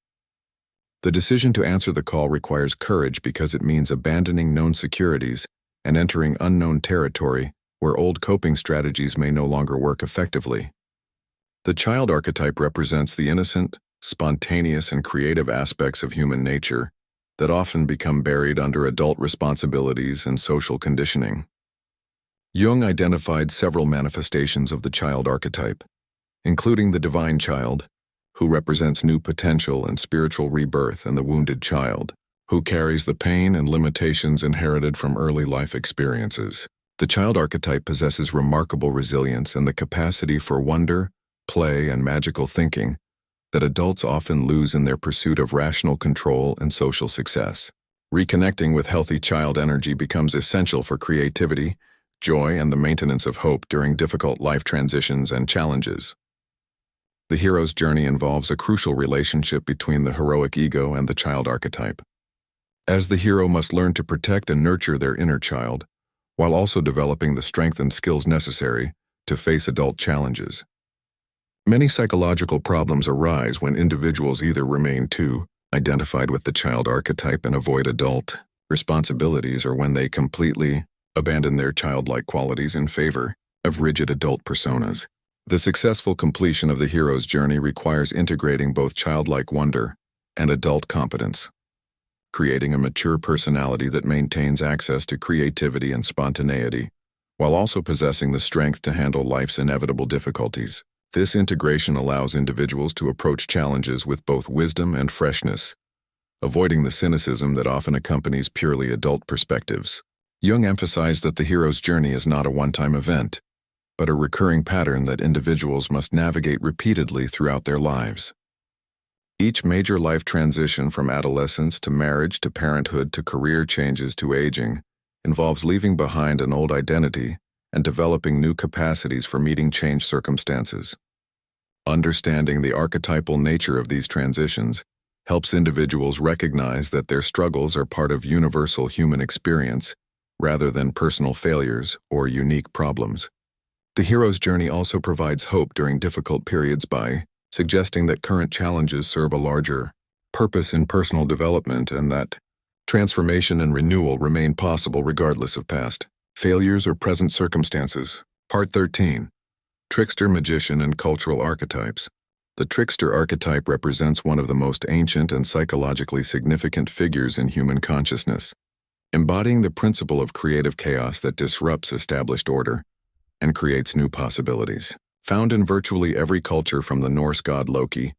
The decision to answer the call requires courage because it means abandoning known securities and entering unknown territory where old coping strategies may no longer work effectively. The child archetype represents the innocent, spontaneous, and creative aspects of human nature that often become buried under adult responsibilities and social conditioning. Jung identified several manifestations of the child archetype, including the divine child, who represents new potential and spiritual rebirth, and the wounded child, who carries the pain and limitations inherited from early life experiences. The child archetype possesses remarkable resilience and the capacity for wonder, play, and magical thinking that adults often lose in their pursuit of rational control and social success. Reconnecting with healthy child energy becomes essential for creativity, joy, and the maintenance of hope during difficult life transitions and challenges. The hero's journey involves a crucial relationship between the heroic ego and the child archetype, as the hero must learn to protect and nurture their inner child, while also developing the strength and skills necessary to face adult challenges. Many psychological problems arise when individuals either remain too identified with the child archetype and avoid adult responsibilities, or when they completely abandon their childlike qualities in favor of rigid adult personas. The successful completion of the hero's journey requires integrating both childlike wonder and adult competence, creating a mature personality that maintains access to creativity and spontaneity, while also possessing the strength to handle life's inevitable difficulties. This integration allows individuals to approach challenges with both wisdom and freshness, avoiding the cynicism that often accompanies purely adult perspectives. Jung emphasized that the hero's journey is not a one-time event, but a recurring pattern that individuals must navigate repeatedly throughout their lives. Each major life transition, from adolescence to marriage to parenthood to career changes to aging, involves leaving behind an old identity and developing new capacities for meeting changed circumstances. Understanding the archetypal nature of these transitions helps individuals recognize that their struggles are part of universal human experience rather than personal failures or unique problems. The hero's journey also provides hope during difficult periods by suggesting that current challenges serve a larger purpose in personal development and that transformation and renewal remain possible regardless of past failures or present circumstances. Part 13. Trickster, Magician, and Cultural Archetypes. The trickster archetype represents one of the most ancient and psychologically significant figures in human consciousness, embodying the principle of creative chaos that disrupts established order and creates new possibilities. Found in virtually every culture, from the Norse god Loki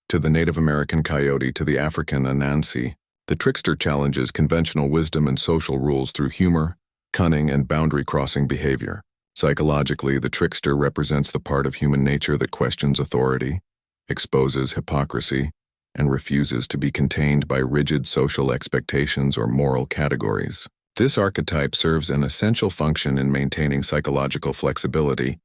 to the Native American coyote to the African Anansi, the trickster challenges conventional wisdom and social rules through humor, cunning, and boundary-crossing behavior. Psychologically, the trickster represents the part of human nature that questions authority, exposes hypocrisy, and refuses to be contained by rigid social expectations or moral categories. This archetype serves an essential function in maintaining psychological flexibility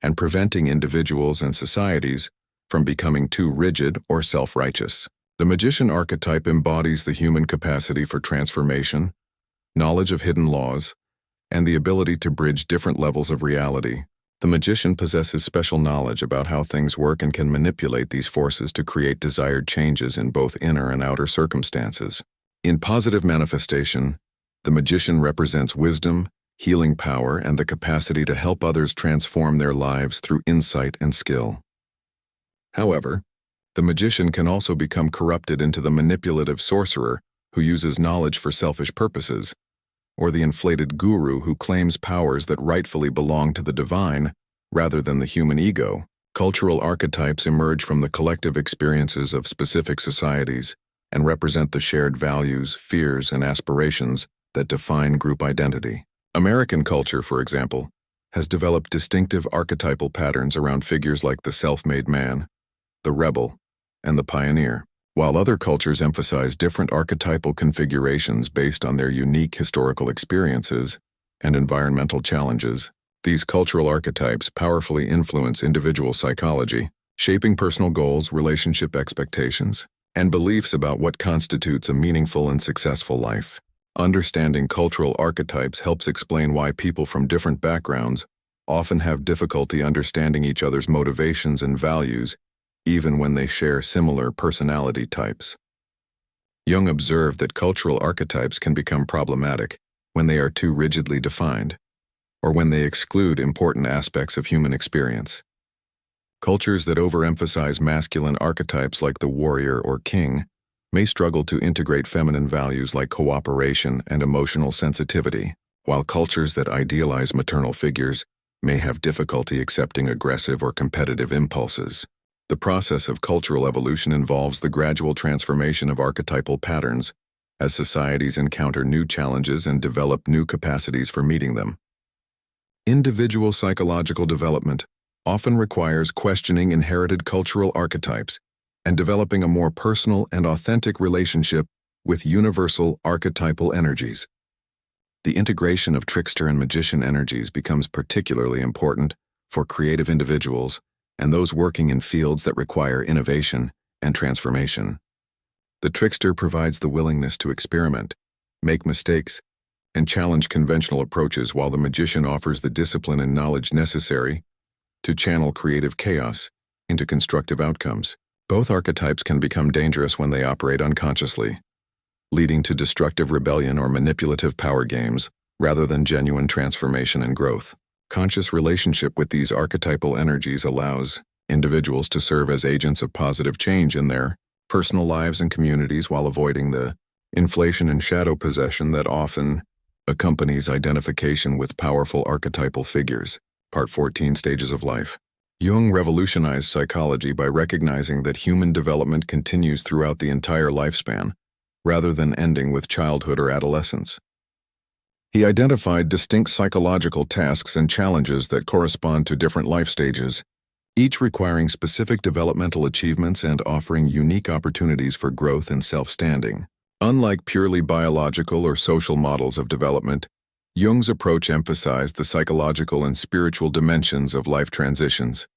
and preventing individuals and societies from becoming too rigid or self-righteous. The magician archetype embodies the human capacity for transformation, knowledge of hidden laws, and the ability to bridge different levels of reality. The magician possesses special knowledge about how things work and can manipulate these forces to create desired changes in both inner and outer circumstances. In positive manifestation, the magician represents wisdom, healing power, and the capacity to help others transform their lives through insight and skill. However, the magician can also become corrupted into the manipulative sorcerer who uses knowledge for selfish purposes, or the inflated guru who claims powers that rightfully belong to the divine rather than the human ego. Cultural archetypes emerge from the collective experiences of specific societies and represent the shared values, fears, and aspirations that define group identity. American culture, for example, has developed distinctive archetypal patterns around figures like the self-made man, the rebel, and the pioneer, while other cultures emphasize different archetypal configurations based on their unique historical experiences and environmental challenges. These cultural archetypes powerfully influence individual psychology, shaping personal goals, relationship expectations, and beliefs about what constitutes a meaningful and successful life. Understanding cultural archetypes helps explain why people from different backgrounds often have difficulty understanding each other's motivations and values, even when they share similar personality types. Jung observed that cultural archetypes can become problematic when they are too rigidly defined, or when they exclude important aspects of human experience. Cultures that overemphasize masculine archetypes like the warrior or king may struggle to integrate feminine values like cooperation and emotional sensitivity, while cultures that idealize maternal figures may have difficulty accepting aggressive or competitive impulses. The process of cultural evolution involves the gradual transformation of archetypal patterns as societies encounter new challenges and develop new capacities for meeting them. Individual psychological development often requires questioning inherited cultural archetypes and developing a more personal and authentic relationship with universal archetypal energies. The integration of trickster and magician energies becomes particularly important for creative individuals and those working in fields that require innovation and transformation. The trickster provides the willingness to experiment, make mistakes, and challenge conventional approaches, while the magician offers the discipline and knowledge necessary to channel creative chaos into constructive outcomes. Both archetypes can become dangerous when they operate unconsciously, leading to destructive rebellion or manipulative power games rather than genuine transformation and growth. Conscious relationship with these archetypal energies allows individuals to serve as agents of positive change in their personal lives and communities while avoiding the inflation and shadow possession that often accompanies identification with powerful archetypal figures. Part 14, Stages of Life. Jung revolutionized psychology by recognizing that human development continues throughout the entire lifespan, rather than ending with childhood or adolescence. He identified distinct psychological tasks and challenges that correspond to different life stages, each requiring specific developmental achievements and offering unique opportunities for growth and self-standing. Unlike purely biological or social models of development, Jung's approach emphasized the psychological and spiritual dimensions of life transitions.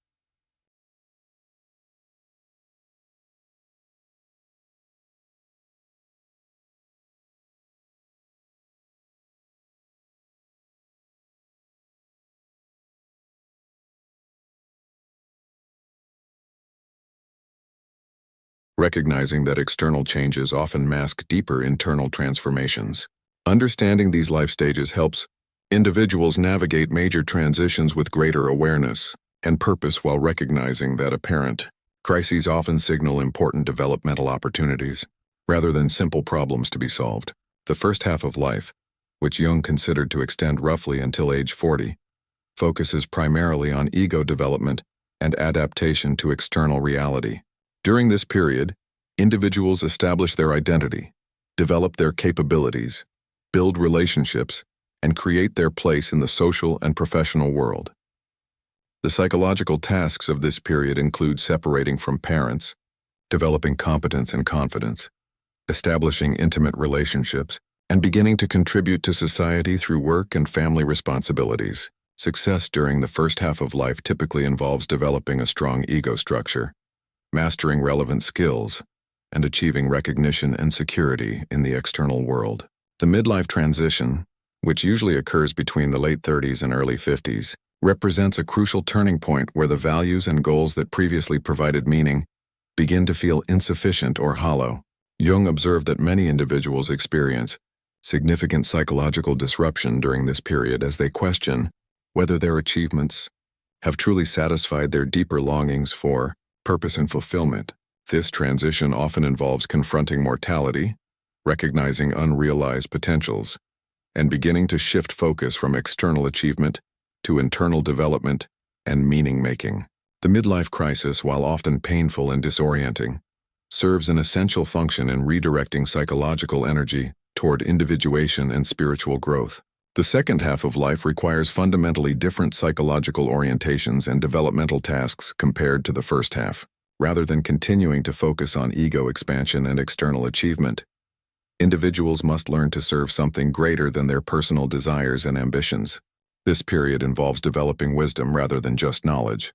Recognizing that external changes often mask deeper internal transformations. Understanding these life stages helps individuals navigate major transitions with greater awareness and purpose, while recognizing that apparent crises often signal important developmental opportunities, rather than simple problems to be solved. The first half of life, which Jung considered to extend roughly until age 40, focuses primarily on ego development and adaptation to external reality. During this period, individuals establish their identity, develop their capabilities, build relationships, and create their place in the social and professional world. The psychological tasks of this period include separating from parents, developing competence and confidence, establishing intimate relationships, and beginning to contribute to society through work and family responsibilities. Success during the first half of life typically involves developing a strong ego structure, mastering relevant skills, and achieving recognition and security in the external world. The midlife transition, which usually occurs between the late 30s and early 50s, represents a crucial turning point where the values and goals that previously provided meaning begin to feel insufficient or hollow. Jung observed that many individuals experience significant psychological disruption during this period as they question whether their achievements have truly satisfied their deeper longings for purpose and fulfillment. This transition often involves confronting mortality, recognizing unrealized potentials, and beginning to shift focus from external achievement to internal development and meaning-making. The midlife crisis, while often painful and disorienting, serves an essential function in redirecting psychological energy toward individuation and spiritual growth. The second half of life requires fundamentally different psychological orientations and developmental tasks compared to the first half. Rather than continuing to focus on ego expansion and external achievement, individuals must learn to serve something greater than their personal desires and ambitions. This period involves developing wisdom rather than just knowledge,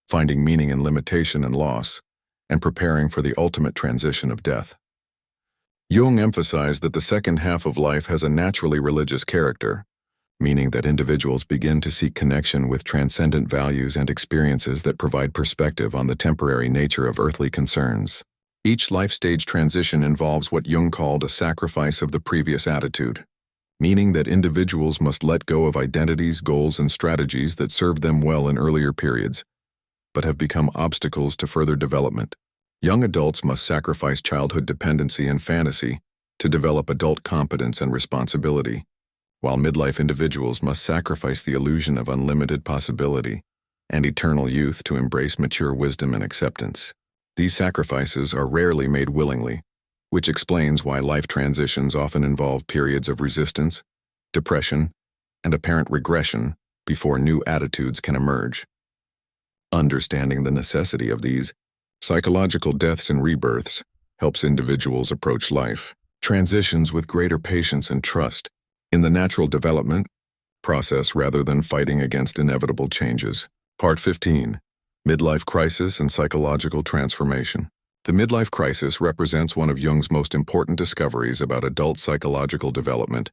finding meaning in limitation and loss, and preparing for the ultimate transition of death. Jung emphasized that the second half of life has a naturally religious character, meaning that individuals begin to seek connection with transcendent values and experiences that provide perspective on the temporary nature of earthly concerns. Each life stage transition involves what Jung called a sacrifice of the previous attitude, meaning that individuals must let go of identities, goals, and strategies that served them well in earlier periods, but have become obstacles to further development. Young adults must sacrifice childhood dependency and fantasy to develop adult competence and responsibility, while midlife individuals must sacrifice the illusion of unlimited possibility and eternal youth to embrace mature wisdom and acceptance. These sacrifices are rarely made willingly, which explains why life transitions often involve periods of resistance, depression, and apparent regression before new attitudes can emerge. Understanding the necessity of these psychological deaths and rebirths helps individuals approach life transitions with greater patience and trust in the natural development process rather than fighting against inevitable changes. Part 15. Midlife Crisis and Psychological Transformation. The midlife crisis represents one of Jung's most important discoveries about adult psychological development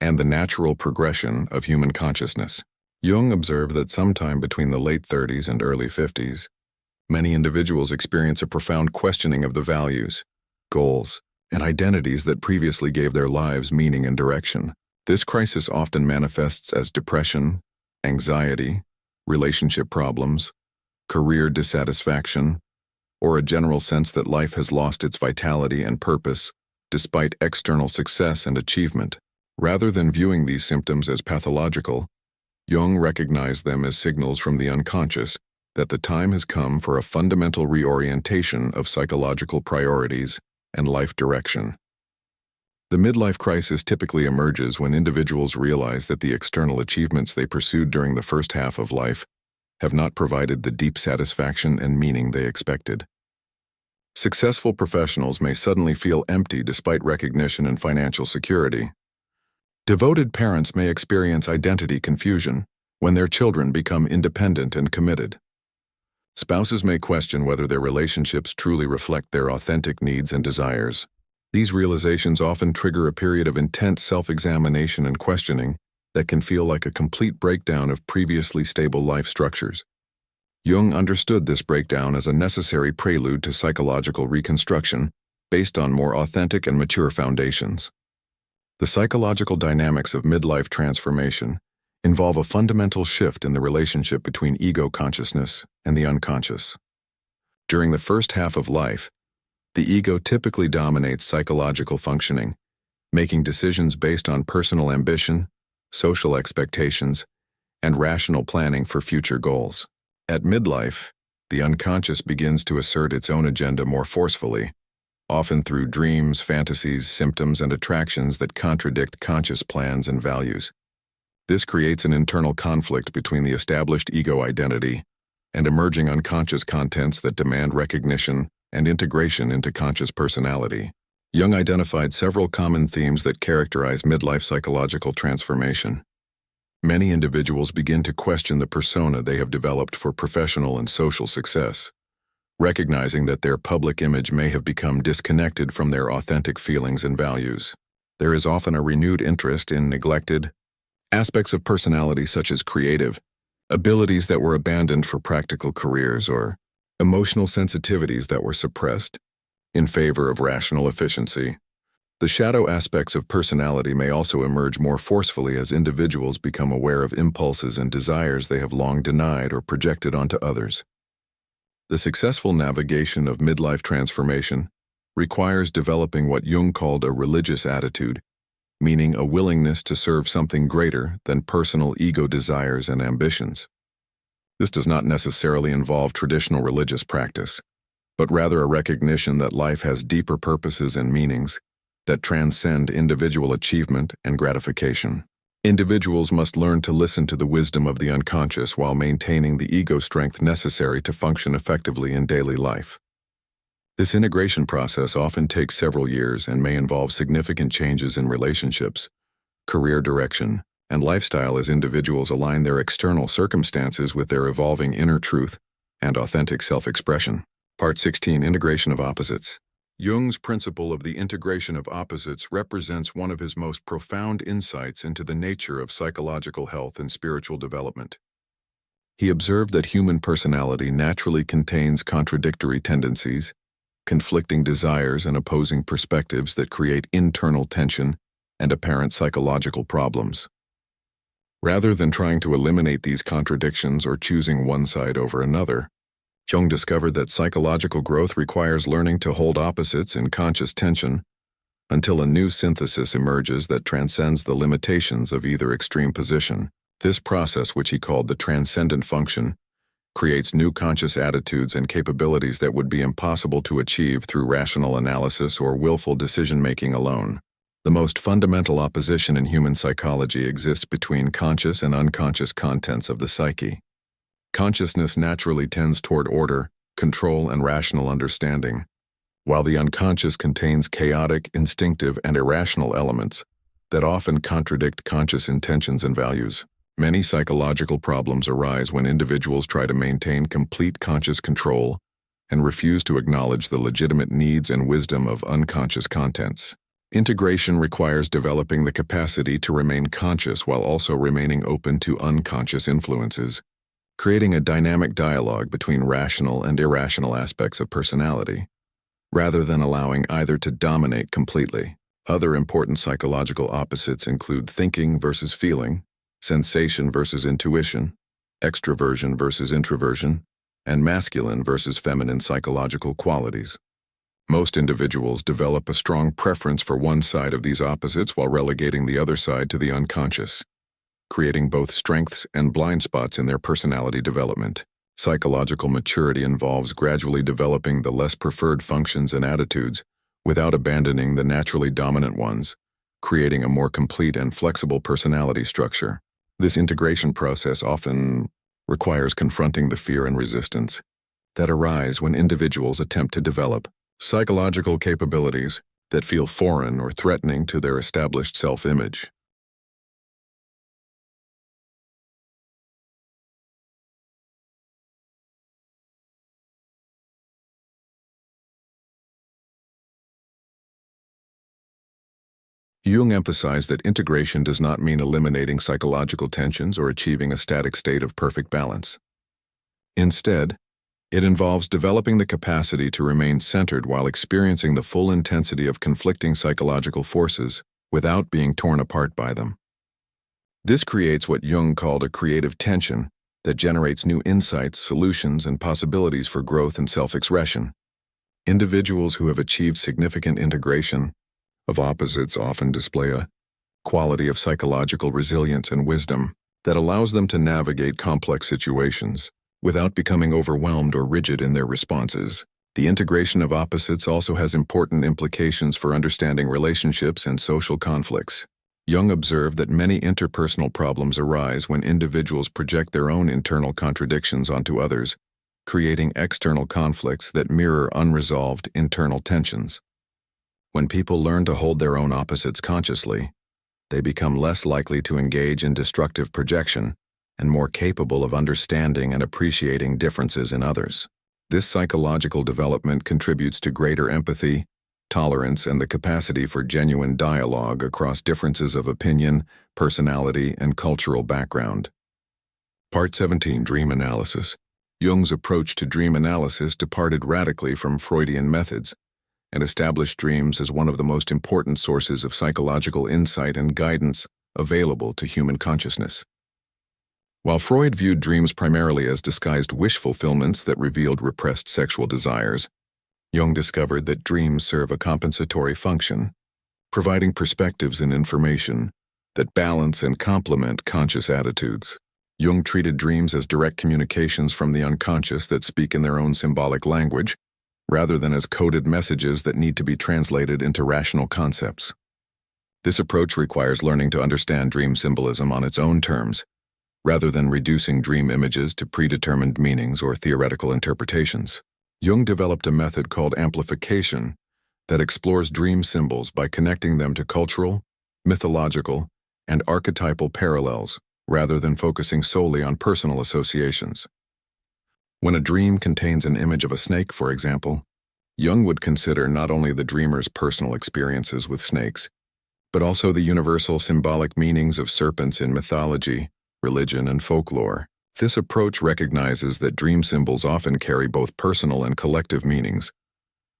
and the natural progression of human consciousness. Jung observed that sometime between the late 30s and early 50s, many individuals experience a profound questioning of the values, goals, and identities that previously gave their lives meaning and direction. This crisis often manifests as depression, anxiety, relationship problems, career dissatisfaction, or a general sense that life has lost its vitality and purpose despite external success and achievement. Rather than viewing these symptoms as pathological, Jung recognized them as signals from the unconscious that the time has come for a fundamental reorientation of psychological priorities and life direction. The midlife crisis typically emerges when individuals realize that the external achievements they pursued during the first half of life have not provided the deep satisfaction and meaning they expected. Successful professionals may suddenly feel empty despite recognition and financial security. Devoted parents may experience identity confusion when their children become independent and committed. Spouses may question whether their relationships truly reflect their authentic needs and desires. These realizations often trigger a period of intense self-examination and questioning that can feel like a complete breakdown of previously stable life structures. Jung understood this breakdown as a necessary prelude to psychological reconstruction based on more authentic and mature foundations. The psychological dynamics of midlife transformation involve a fundamental shift in the relationship between ego consciousness and the unconscious. During the first half of life, the ego typically dominates psychological functioning, making decisions based on personal ambition, social expectations, and rational planning for future goals. At midlife, the unconscious begins to assert its own agenda more forcefully, often through dreams, fantasies, symptoms, and attractions that contradict conscious plans and values. This creates an internal conflict between the established ego identity and emerging unconscious contents that demand recognition and integration into conscious personality. Jung identified several common themes that characterize midlife psychological transformation. Many individuals begin to question the persona they have developed for professional and social success. recognizing that their public image may have become disconnected from their authentic feelings and values. There is often a renewed interest in neglected aspects of personality such as creative abilities that were abandoned for practical careers or emotional sensitivities that were suppressed in favor of rational efficiency. The shadow aspects of personality may also emerge more forcefully as individuals become aware of impulses and desires they have long denied or projected onto others. The successful navigation of midlife transformation requires developing what Jung called a religious attitude, meaning a willingness to serve something greater than personal ego desires and ambitions. This does not necessarily involve traditional religious practice, but rather a recognition that life has deeper purposes and meanings that transcend individual achievement and gratification. Individuals must learn to listen to the wisdom of the unconscious while maintaining the ego strength necessary to function effectively in daily life. This integration process often takes several years and may involve significant changes in relationships, career direction, and lifestyle as individuals align their external circumstances with their evolving inner truth and authentic self-expression. Part 16: Integration of Opposites. Jung's principle of the integration of opposites represents one of his most profound insights into the nature of psychological health and spiritual development. He observed that human personality naturally contains contradictory tendencies, conflicting desires, and opposing perspectives that create internal tension and apparent psychological problems. Rather than trying to eliminate these contradictions or choosing one side over another, Jung discovered that psychological growth requires learning to hold opposites in conscious tension until a new synthesis emerges that transcends the limitations of either extreme position. This process, which he called the transcendent function, creates new conscious attitudes and capabilities that would be impossible to achieve through rational analysis or willful decision-making alone. The most fundamental opposition in human psychology exists between conscious and unconscious contents of the psyche. Consciousness naturally tends toward order, control, and rational understanding, while the unconscious contains chaotic, instinctive, and irrational elements that often contradict conscious intentions and values. Many psychological problems arise when individuals try to maintain complete conscious control and refuse to acknowledge the legitimate needs and wisdom of unconscious contents. Integration requires developing the capacity to remain conscious while also remaining open to unconscious influences, creating a dynamic dialogue between rational and irrational aspects of personality, rather than allowing either to dominate completely. Other important psychological opposites include thinking versus feeling, sensation versus intuition, extroversion versus introversion, and masculine versus feminine psychological qualities. Most individuals develop a strong preference for one side of these opposites while relegating the other side to the unconscious, creating both strengths and blind spots in their personality development. Psychological maturity involves gradually developing the less preferred functions and attitudes without abandoning the naturally dominant ones, creating a more complete and flexible personality structure. This integration process often requires confronting the fear and resistance that arise when individuals attempt to develop psychological capabilities that feel foreign or threatening to their established self-image. Jung emphasized that integration does not mean eliminating psychological tensions or achieving a static state of perfect balance. Instead, it involves developing the capacity to remain centered while experiencing the full intensity of conflicting psychological forces without being torn apart by them. This creates what Jung called a creative tension that generates new insights, solutions, and possibilities for growth and self-expression. Individuals who have achieved significant integration of opposites often display a quality of psychological resilience and wisdom that allows them to navigate complex situations without becoming overwhelmed or rigid in their responses. The integration of opposites also has important implications for understanding relationships and social conflicts. Jung observed that many interpersonal problems arise when individuals project their own internal contradictions onto others, creating external conflicts that mirror unresolved internal tensions. When people learn to hold their own opposites consciously, they become less likely to engage in destructive projection and more capable of understanding and appreciating differences in others. This psychological development contributes to greater empathy, tolerance, and the capacity for genuine dialogue across differences of opinion, personality, and cultural background. Part 17, Dream Analysis. Jung's approach to dream analysis departed radically from Freudian methods and established dreams as one of the most important sources of psychological insight and guidance available to human consciousness. While Freud viewed dreams primarily as disguised wish fulfillments that revealed repressed sexual desires, Jung discovered that dreams serve a compensatory function, providing perspectives and information that balance and complement conscious attitudes. Jung treated dreams as direct communications from the unconscious that speak in their own symbolic language, rather than as coded messages that need to be translated into rational concepts. This approach requires learning to understand dream symbolism on its own terms, rather than reducing dream images to predetermined meanings or theoretical interpretations. Jung developed a method called amplification that explores dream symbols by connecting them to cultural, mythological, and archetypal parallels, rather than focusing solely on personal associations. When a dream contains an image of a snake, for example, Jung would consider not only the dreamer's personal experiences with snakes, but also the universal symbolic meanings of serpents in mythology, religion, and folklore. This approach recognizes that dream symbols often carry both personal and collective meanings,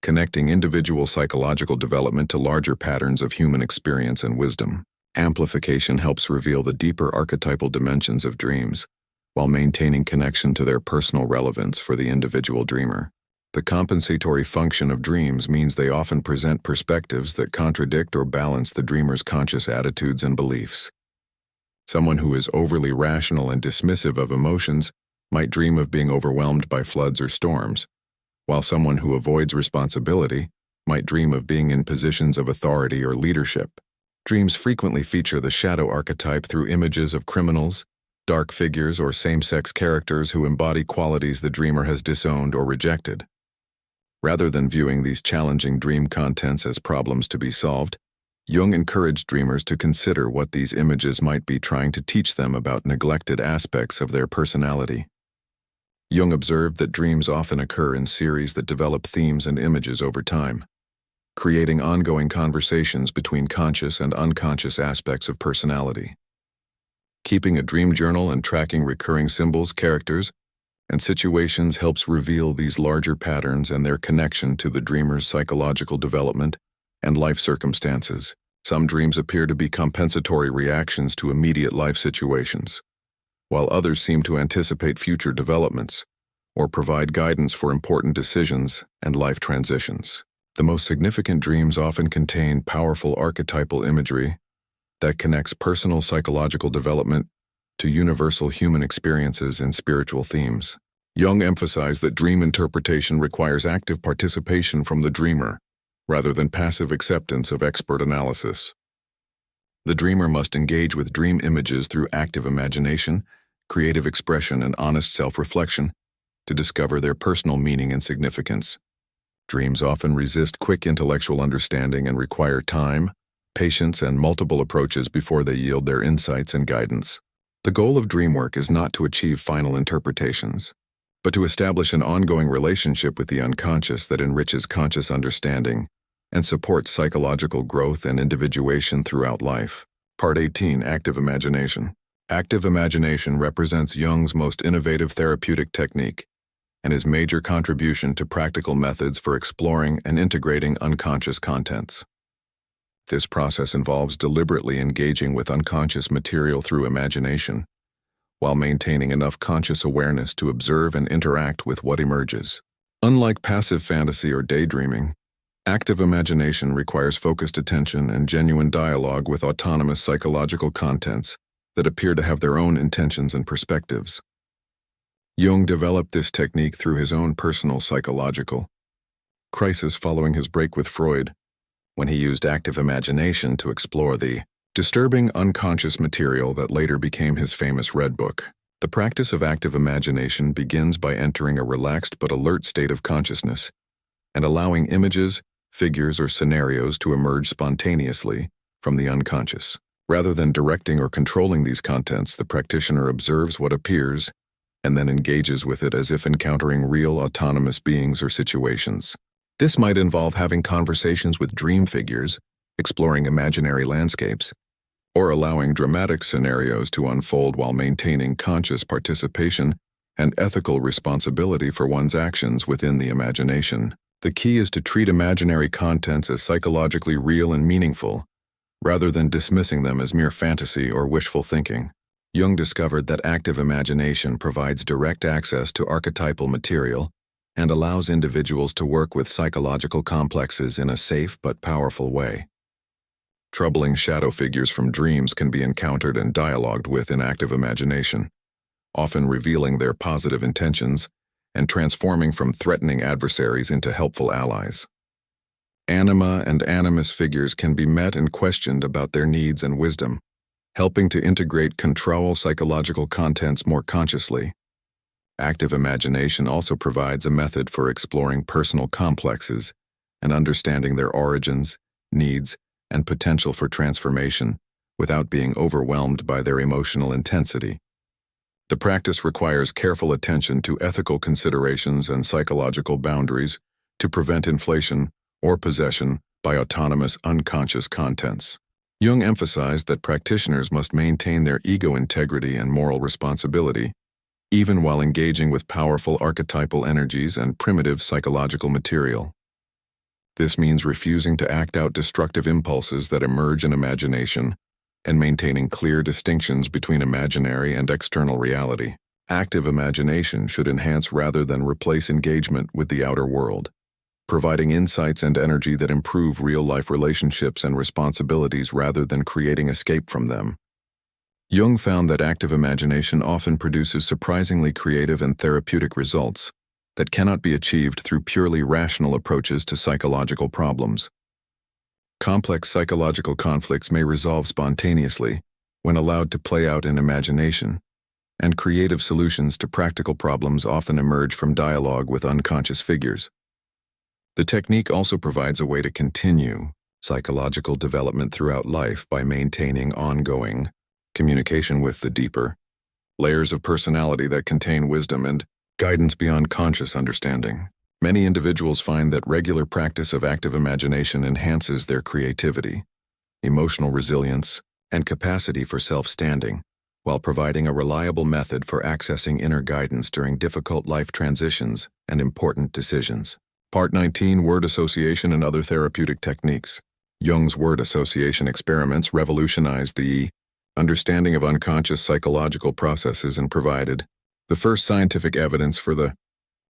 connecting individual psychological development to larger patterns of human experience and wisdom. Amplification helps reveal the deeper archetypal dimensions of dreams, while maintaining connection to their personal relevance for the individual dreamer. The compensatory function of dreams means they often present perspectives that contradict or balance the dreamer's conscious attitudes and beliefs. Someone who is overly rational and dismissive of emotions might dream of being overwhelmed by floods or storms, while someone who avoids responsibility might dream of being in positions of authority or leadership. Dreams frequently feature the shadow archetype through images of criminals, dark figures, or same-sex characters who embody qualities the dreamer has disowned or rejected. Rather than viewing these challenging dream contents as problems to be solved, Jung encouraged dreamers to consider what these images might be trying to teach them about neglected aspects of their personality. Jung observed that dreams often occur in series that develop themes and images over time, creating ongoing conversations between conscious and unconscious aspects of personality. Keeping a dream journal and tracking recurring symbols, characters, and situations helps reveal these larger patterns and their connection to the dreamer's psychological development and life circumstances. Some dreams appear to be compensatory reactions to immediate life situations, while others seem to anticipate future developments or provide guidance for important decisions and life transitions. The most significant dreams often contain powerful archetypal imagery that connects personal psychological development to universal human experiences and spiritual themes. Jung emphasized that dream interpretation requires active participation from the dreamer, rather than passive acceptance of expert analysis. The dreamer must engage with dream images through active imagination, creative expression, and honest self-reflection to discover their personal meaning and significance. Dreams often resist quick intellectual understanding and require time, patience, and multiple approaches before they yield their insights and guidance. The goal of dream work is not to achieve final interpretations, but to establish an ongoing relationship with the unconscious that enriches conscious understanding and supports psychological growth and individuation throughout life. Part 18, Active Imagination. Active imagination represents Jung's most innovative therapeutic technique and his major contribution to practical methods for exploring and integrating unconscious contents. This process involves deliberately engaging with unconscious material through imagination, while maintaining enough conscious awareness to observe and interact with what emerges. Unlike passive fantasy or daydreaming, active imagination requires focused attention and genuine dialogue with autonomous psychological contents that appear to have their own intentions and perspectives. Jung developed this technique through his own personal psychological crisis following his break with Freud, when he used active imagination to explore the disturbing unconscious material that later became his famous Red Book. The practice of active imagination begins by entering a relaxed but alert state of consciousness and allowing images, figures, or scenarios to emerge spontaneously from the unconscious. Rather than directing or controlling these contents, the practitioner observes what appears and then engages with it as if encountering real autonomous beings or situations. This might involve having conversations with dream figures, exploring imaginary landscapes, or allowing dramatic scenarios to unfold while maintaining conscious participation and ethical responsibility for one's actions within the imagination. The key is to treat imaginary contents as psychologically real and meaningful, rather than dismissing them as mere fantasy or wishful thinking. Jung discovered that active imagination provides direct access to archetypal material and allows individuals to work with psychological complexes in a safe but powerful way. Troubling shadow figures from dreams can be encountered and dialogued with in active imagination, often revealing their positive intentions and transforming from threatening adversaries into helpful allies. Anima and Animus figures can be met and questioned about their needs and wisdom, helping to integrate control psychological contents more consciously. Active imagination also provides a method for exploring personal complexes and understanding their origins, needs, and potential for transformation without being overwhelmed by their emotional intensity. The practice requires careful attention to ethical considerations and psychological boundaries to prevent inflation or possession by autonomous unconscious contents. Jung emphasized that practitioners must maintain their ego integrity and moral responsibility, even while engaging with powerful archetypal energies and primitive psychological material. This means refusing to act out destructive impulses that emerge in imagination and maintaining clear distinctions between imaginary and external reality. Active imagination should enhance rather than replace engagement with the outer world, providing insights and energy that improve real-life relationships and responsibilities rather than creating escape from them. Jung found that active imagination often produces surprisingly creative and therapeutic results that cannot be achieved through purely rational approaches to psychological problems. Complex psychological conflicts may resolve spontaneously when allowed to play out in imagination, and creative solutions to practical problems often emerge from dialogue with unconscious figures. The technique also provides a way to continue psychological development throughout life by maintaining ongoing communication with the deeper layers of personality that contain wisdom and guidance beyond conscious understanding. Many individuals find that regular practice of active imagination enhances their creativity, emotional resilience, and capacity for self-standing, while providing a reliable method for accessing inner guidance during difficult life transitions and important decisions. Part 19, Word Association and Other Therapeutic Techniques. Jung's word association experiments revolutionized the understanding of unconscious psychological processes and provided the first scientific evidence for the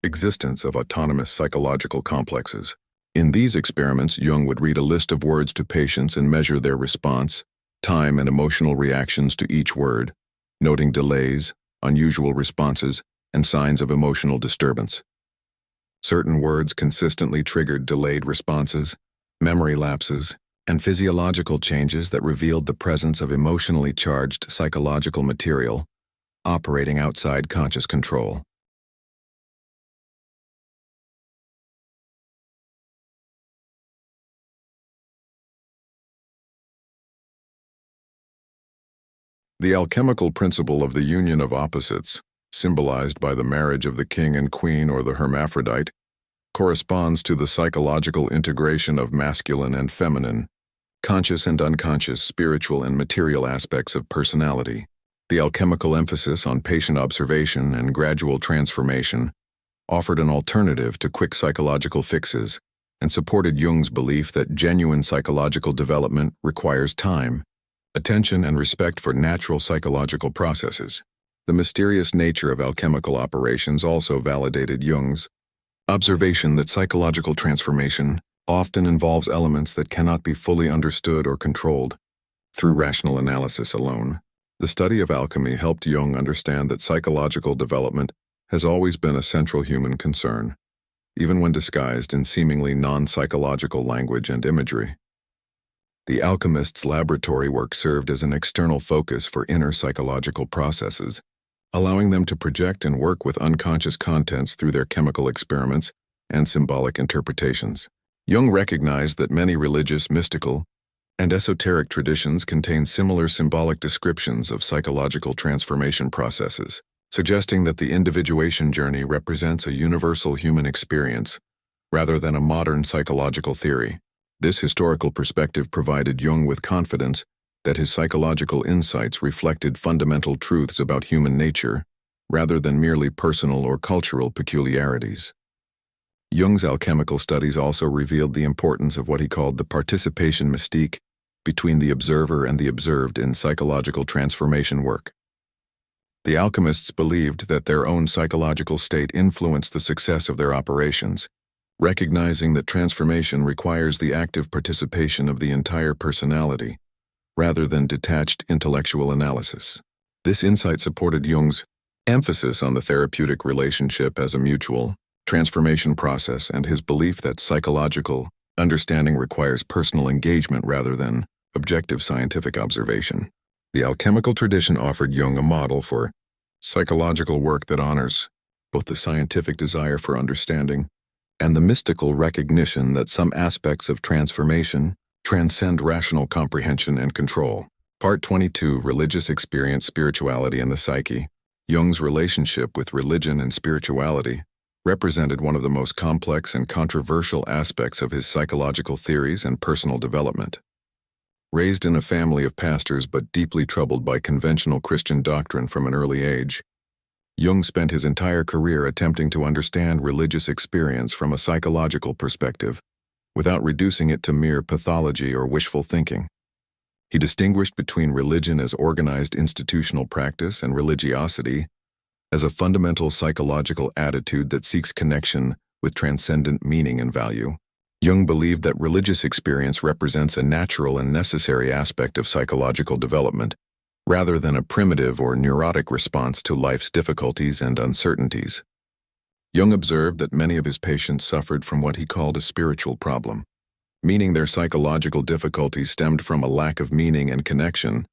existence of autonomous psychological complexes. In these experiments, Jung would read a list of words to patients and measure their response, time, and emotional reactions to each word, noting delays, unusual responses, and signs of emotional disturbance. Certain words consistently triggered delayed responses, memory lapses, and physiological changes that revealed the presence of emotionally charged psychological material operating outside conscious control. The alchemical principle of the union of opposites, symbolized by the marriage of the king and queen or the hermaphrodite, corresponds to the psychological integration of masculine and feminine, conscious and unconscious, spiritual and material aspects of personality. The alchemical emphasis on patient observation and gradual transformation offered an alternative to quick psychological fixes and supported Jung's belief that genuine psychological development requires time, attention, and respect for natural psychological processes. The mysterious nature of alchemical operations also validated Jung's observation that psychological transformation often involves elements that cannot be fully understood or controlled through rational analysis alone. The study of alchemy helped Jung understand that psychological development has always been a central human concern, even when disguised in seemingly non-psychological language and imagery. The alchemist's laboratory work served as an external focus for inner psychological processes, allowing them to project and work with unconscious contents through their chemical experiments and symbolic interpretations. Jung recognized that many religious, mystical, and esoteric traditions contain similar symbolic descriptions of psychological transformation processes. suggesting that the individuation journey represents a universal human experience rather than a modern psychological theory. This historical perspective provided Jung with confidence that his psychological insights reflected fundamental truths about human nature rather than merely personal or cultural peculiarities. Jung's alchemical studies also revealed the importance of what he called the participation mystique between the observer and the observed in psychological transformation work. The alchemists believed that their own psychological state influenced the success of their operations, recognizing that transformation requires the active participation of the entire personality, rather than detached intellectual analysis. This insight supported Jung's emphasis on the therapeutic relationship as a mutual transformation process and his belief that psychological understanding requires personal engagement rather than objective scientific observation. The alchemical tradition offered Jung a model for psychological work that honors both the scientific desire for understanding and the mystical recognition that some aspects of transformation transcend rational comprehension and control. Part 22, Religious Experience, Spirituality, and the Psyche. Jung's relationship with religion and spirituality represented one of the most complex and controversial aspects of his psychological theories and personal development. Raised in a family of pastors but deeply troubled by conventional Christian doctrine from an early age, Jung spent his entire career attempting to understand religious experience from a psychological perspective, without reducing it to mere pathology or wishful thinking. He distinguished between religion as organized institutional practice and religiosity as a fundamental psychological attitude that seeks connection with transcendent meaning and value. Jung believed that religious experience represents a natural and necessary aspect of psychological development, rather than a primitive or neurotic response to life's difficulties and uncertainties. Jung observed that many of his patients suffered from what he called a spiritual problem, meaning their psychological difficulties stemmed from a lack of meaning and connection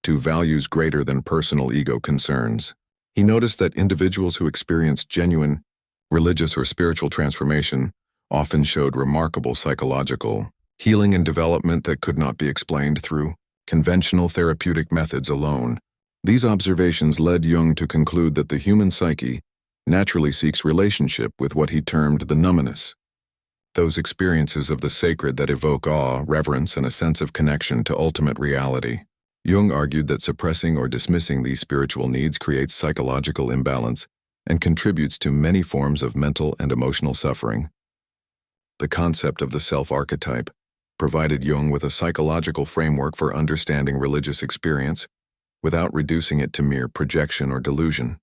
to values greater than personal ego concerns. He noticed that individuals who experienced genuine religious or spiritual transformation often showed remarkable psychological healing and development that could not be explained through conventional therapeutic methods alone. These observations led Jung to conclude that the human psyche naturally seeks relationship with what he termed the numinous, those experiences of the sacred that evoke awe, reverence, and a sense of connection to ultimate reality. Jung argued that suppressing or dismissing these spiritual needs creates psychological imbalance and contributes to many forms of mental and emotional suffering. The concept of the self-archetype provided Jung with a psychological framework for understanding religious experience without reducing it to mere projection or delusion.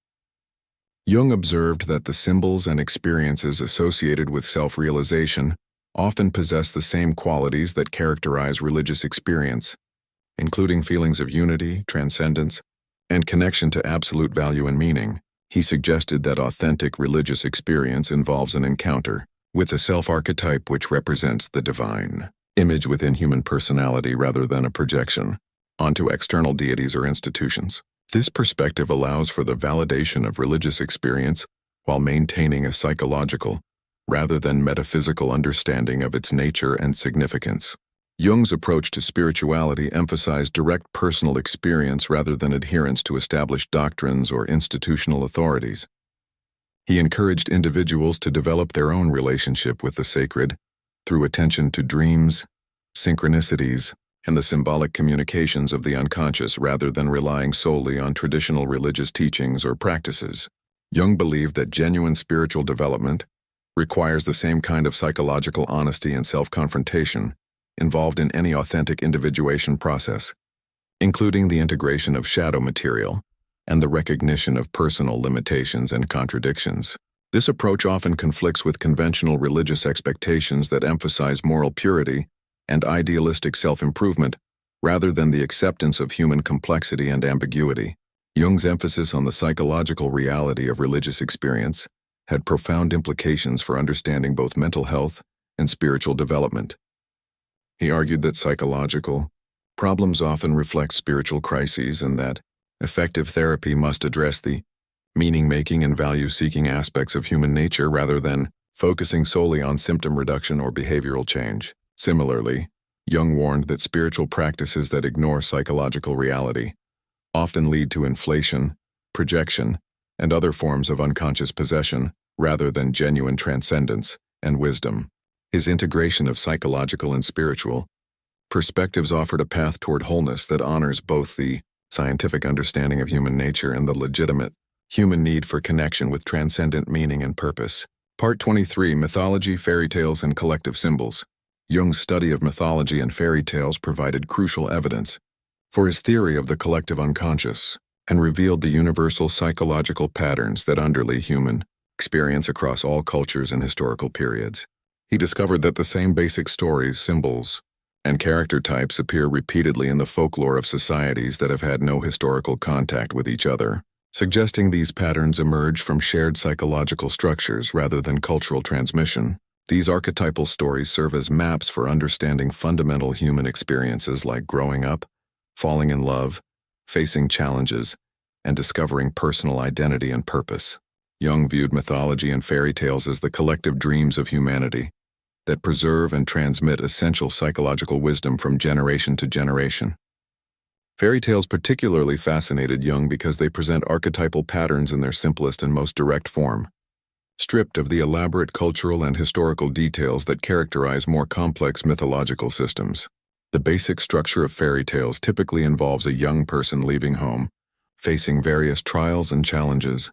Jung observed that the symbols and experiences associated with self-realization often possess the same qualities that characterize religious experience, including feelings of unity, transcendence, and connection to absolute value and meaning. He suggested that authentic religious experience involves an encounter with the self-archetype, which represents the divine image within human personality rather than a projection onto external deities or institutions. This perspective allows for the validation of religious experience while maintaining a psychological, rather than metaphysical understanding of its nature and significance. Jung's approach to spirituality emphasized direct personal experience rather than adherence to established doctrines or institutional authorities. He encouraged individuals to develop their own relationship with the sacred through attention to dreams, synchronicities, and the symbolic communications of the unconscious rather than relying solely on traditional religious teachings or practices. Jung believed that genuine spiritual development requires the same kind of psychological honesty and self-confrontation involved in any authentic individuation process, including the integration of shadow material and the recognition of personal limitations and contradictions. This approach often conflicts with conventional religious expectations that emphasize moral purity and idealistic self-improvement rather than the acceptance of human complexity and ambiguity. Jung's emphasis on the psychological reality of religious experience had profound implications for understanding both mental health and spiritual development. He argued that psychological problems often reflect spiritual crises and that effective therapy must address the meaning-making and value-seeking aspects of human nature rather than focusing solely on symptom reduction or behavioral change. Similarly, Jung warned that spiritual practices that ignore psychological reality often lead to inflation, projection, and other forms of unconscious possession, rather than genuine transcendence and wisdom. His integration of psychological and spiritual perspectives offered a path toward wholeness that honors both the scientific understanding of human nature and the legitimate human need for connection with transcendent meaning and purpose. Part 23: Mythology, Fairy Tales, and Collective Symbols. Jung's study of mythology and fairy tales provided crucial evidence for his theory of the collective unconscious and revealed the universal psychological patterns that underlie human experience across all cultures and historical periods. He discovered that the same basic stories, symbols, and character types appear repeatedly in the folklore of societies that have had no historical contact with each other, suggesting these patterns emerge from shared psychological structures rather than cultural transmission. These archetypal stories serve as maps for understanding fundamental human experiences like growing up, falling in love, facing challenges, and discovering personal identity and purpose. Jung viewed mythology and fairy tales as the collective dreams of humanity that preserve and transmit essential psychological wisdom from generation to generation. Fairy tales particularly fascinated Jung because they present archetypal patterns in their simplest and most direct form, stripped of the elaborate cultural and historical details that characterize more complex mythological systems. The basic structure of fairy tales typically involves a young person leaving home, facing various trials and challenges,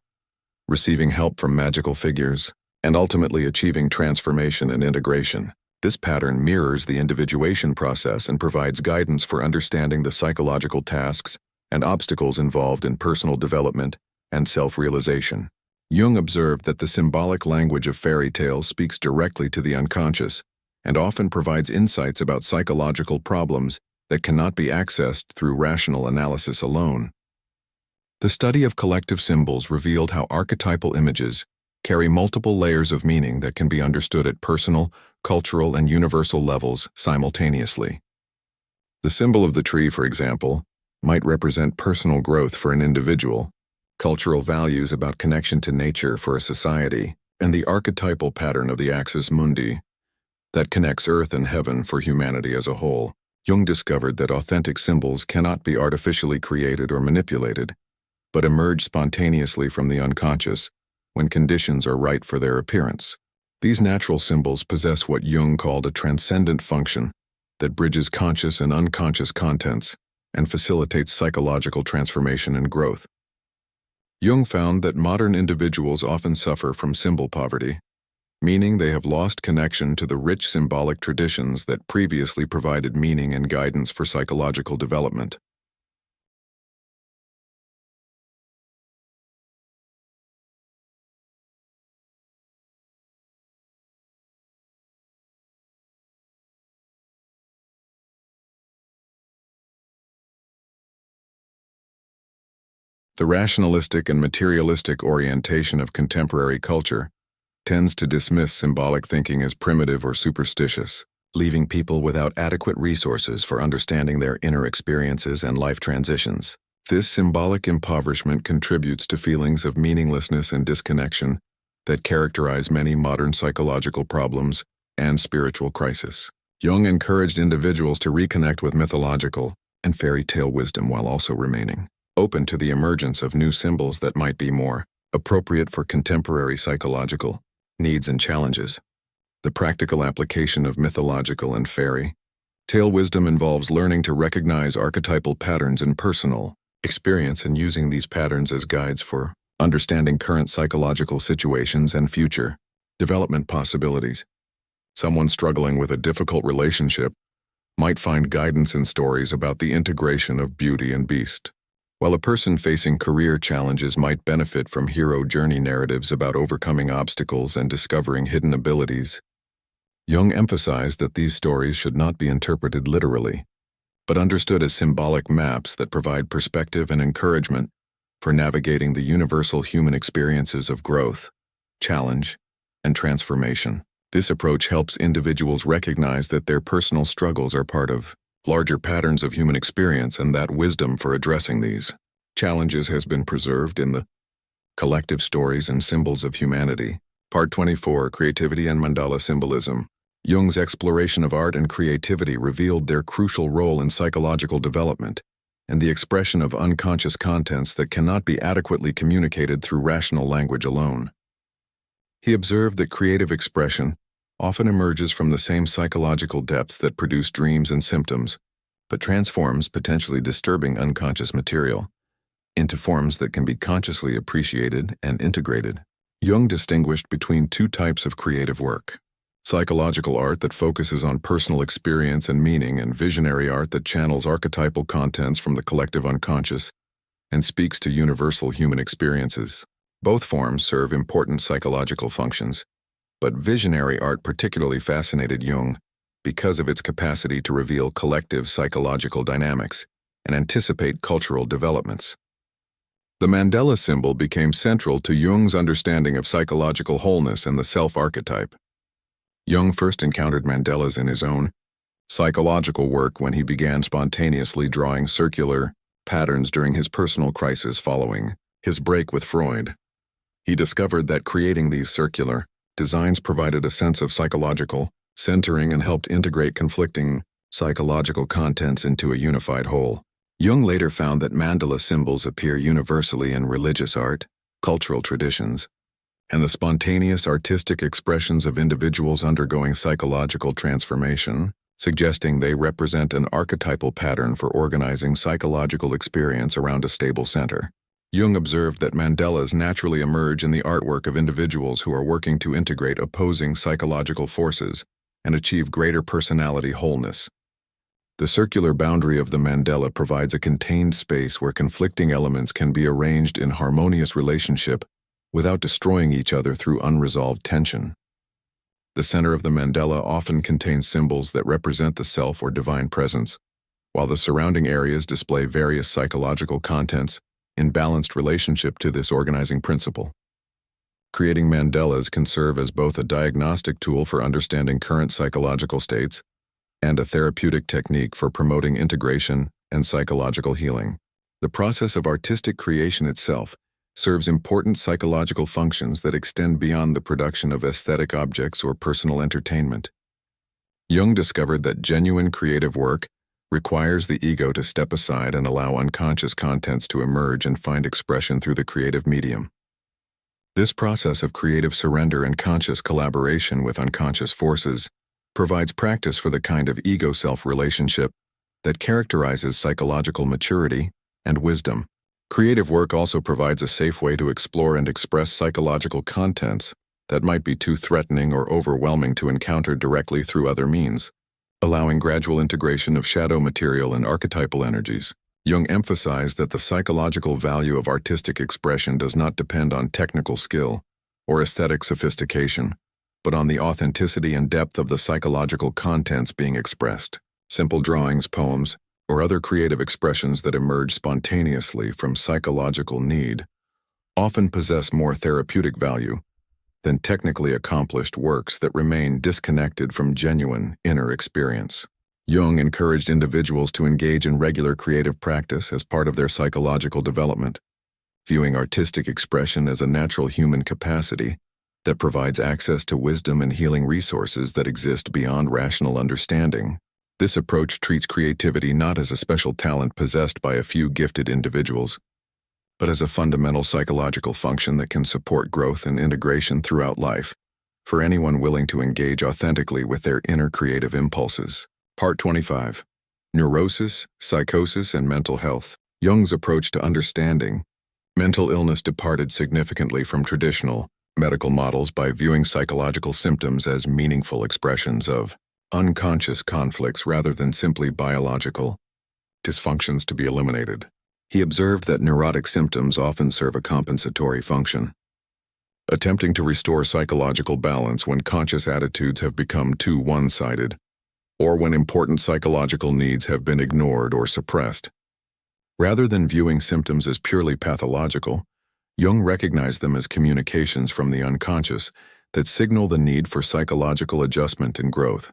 receiving help from magical figures, and ultimately achieving transformation and integration. This pattern mirrors the individuation process and provides guidance for understanding the psychological tasks and obstacles involved in personal development and self-realization. Jung observed that the symbolic language of fairy tales speaks directly to the unconscious and often provides insights about psychological problems that cannot be accessed through rational analysis alone. The study of collective symbols revealed how archetypal images carry multiple layers of meaning that can be understood at personal, cultural, and universal levels simultaneously. The symbol of the tree, for example, might represent personal growth for an individual, cultural values about connection to nature for a society, and the archetypal pattern of the axis mundi that connects earth and heaven for humanity as a whole. Jung discovered that authentic symbols cannot be artificially created or manipulated, but emerge spontaneously from the unconscious when conditions are right for their appearance. These natural symbols possess what Jung called a transcendent function that bridges conscious and unconscious contents and facilitates psychological transformation and growth. Jung found that modern individuals often suffer from symbol poverty, meaning they have lost connection to the rich symbolic traditions that previously provided meaning and guidance for psychological development. The rationalistic and materialistic orientation of contemporary culture tends to dismiss symbolic thinking as primitive or superstitious, leaving people without adequate resources for understanding their inner experiences and life transitions. This symbolic impoverishment contributes to feelings of meaninglessness and disconnection that characterize many modern psychological problems and spiritual crises. Jung encouraged individuals to reconnect with mythological and fairy tale wisdom while also remaining open to the emergence of new symbols that might be more appropriate for contemporary psychological needs and challenges. The practical application of mythological and fairy tale wisdom involves learning to recognize archetypal patterns in personal experience and using these patterns as guides for understanding current psychological situations and future development possibilities. Someone struggling with a difficult relationship might find guidance in stories about the integration of beauty and beast, while a person facing career challenges might benefit from hero journey narratives about overcoming obstacles and discovering hidden abilities. Jung emphasized that these stories should not be interpreted literally, but understood as symbolic maps that provide perspective and encouragement for navigating the universal human experiences of growth, challenge, and transformation. This approach helps individuals recognize that their personal struggles are part of larger patterns of human experience and that wisdom for addressing these challenges has been preserved in the collective stories and symbols of humanity. Part 24: Creativity and Mandala Symbolism. Jung's exploration of art and creativity revealed their crucial role in psychological development. and the expression of unconscious contents that cannot be adequately communicated through rational language alone. He observed that creative expression often emerges from the same psychological depths that produce dreams and symptoms, but transforms potentially disturbing unconscious material into forms that can be consciously appreciated and integrated. Jung distinguished between two types of creative work: psychological art that focuses on personal experience and meaning, and visionary art that channels archetypal contents from the collective unconscious and speaks to universal human experiences. Both forms serve important psychological functions, but visionary art particularly fascinated Jung because of its capacity to reveal collective psychological dynamics and anticipate cultural developments. The mandala symbol became central to Jung's understanding of psychological wholeness and the self-archetype. Jung first encountered mandalas in his own psychological work when he began spontaneously drawing circular patterns during his personal crisis following his break with Freud. He discovered that creating these circular designs provided a sense of psychological centering and helped integrate conflicting psychological contents into a unified whole. Jung later found that mandala symbols appear universally in religious art, cultural traditions, and the spontaneous artistic expressions of individuals undergoing psychological transformation, suggesting they represent an archetypal pattern for organizing psychological experience around a stable center. Jung observed that mandalas naturally emerge in the artwork of individuals who are working to integrate opposing psychological forces and achieve greater personality wholeness. The circular boundary of the mandala provides a contained space where conflicting elements can be arranged in harmonious relationship without destroying each other through unresolved tension. The center of the mandala often contains symbols that represent the self or divine presence, while the surrounding areas display various psychological contents in balanced relationship to this organizing principle. Creating mandalas can serve as both a diagnostic tool for understanding current psychological states and a therapeutic technique for promoting integration and psychological healing. The process of artistic creation itself serves important psychological functions that extend beyond the production of aesthetic objects or personal entertainment. Jung discovered that genuine creative work requires the ego to step aside and allow unconscious contents to emerge and find expression through the creative medium. This process of creative surrender and conscious collaboration with unconscious forces provides practice for the kind of ego-self relationship that characterizes psychological maturity and wisdom. Creative work also provides a safe way to explore and express psychological contents that might be too threatening or overwhelming to encounter directly through other means, allowing gradual integration of shadow material and archetypal energies. Jung emphasized that the psychological value of artistic expression does not depend on technical skill or aesthetic sophistication, but on the authenticity and depth of the psychological contents being expressed. Simple drawings, poems, or other creative expressions that emerge spontaneously from psychological need often possess more therapeutic value than technically accomplished works that remain disconnected from genuine inner experience. Jung encouraged individuals to engage in regular creative practice as part of their psychological development, viewing artistic expression as a natural human capacity that provides access to wisdom and healing resources that exist beyond rational understanding. This approach treats creativity not as a special talent possessed by a few gifted individuals, but as a fundamental psychological function that can support growth and integration throughout life for anyone willing to engage authentically with their inner creative impulses. Part 25. Neurosis, Psychosis, and Mental Health. Jung's approach to understanding mental illness departed significantly from traditional medical models by viewing psychological symptoms as meaningful expressions of unconscious conflicts rather than simply biological dysfunctions to be eliminated. He observed that neurotic symptoms often serve a compensatory function, attempting to restore psychological balance when conscious attitudes have become too one-sided, or when important psychological needs have been ignored or suppressed. Rather than viewing symptoms as purely pathological, Jung recognized them as communications from the unconscious that signal the need for psychological adjustment and growth.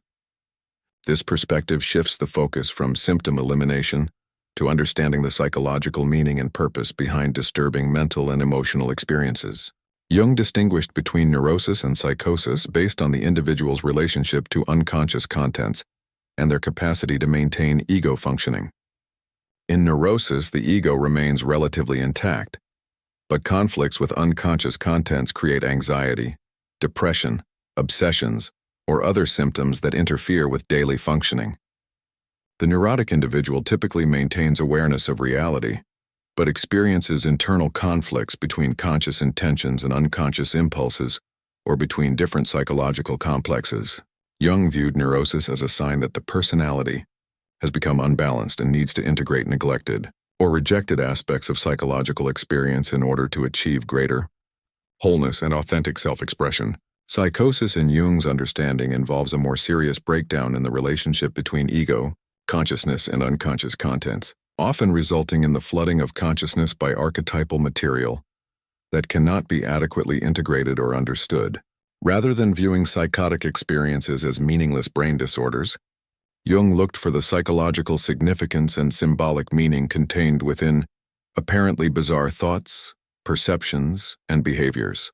This perspective shifts the focus from symptom elimination to understanding the psychological meaning and purpose behind disturbing mental and emotional experiences. Jung distinguished between neurosis and psychosis based on the individual's relationship to unconscious contents and their capacity to maintain ego functioning. In neurosis, the ego remains relatively intact, but conflicts with unconscious contents create anxiety, depression, obsessions, or other symptoms that interfere with daily functioning. The neurotic individual typically maintains awareness of reality, but experiences internal conflicts between conscious intentions and unconscious impulses, or between different psychological complexes. Jung viewed neurosis as a sign that the personality has become unbalanced and needs to integrate neglected or rejected aspects of psychological experience in order to achieve greater wholeness and authentic self-expression. Psychosis in Jung's understanding involves a more serious breakdown in the relationship between ego, consciousness, and unconscious contents, often resulting in the flooding of consciousness by archetypal material that cannot be adequately integrated or understood. Rather than viewing psychotic experiences as meaningless brain disorders, Jung looked for the psychological significance and symbolic meaning contained within apparently bizarre thoughts, perceptions, and behaviors.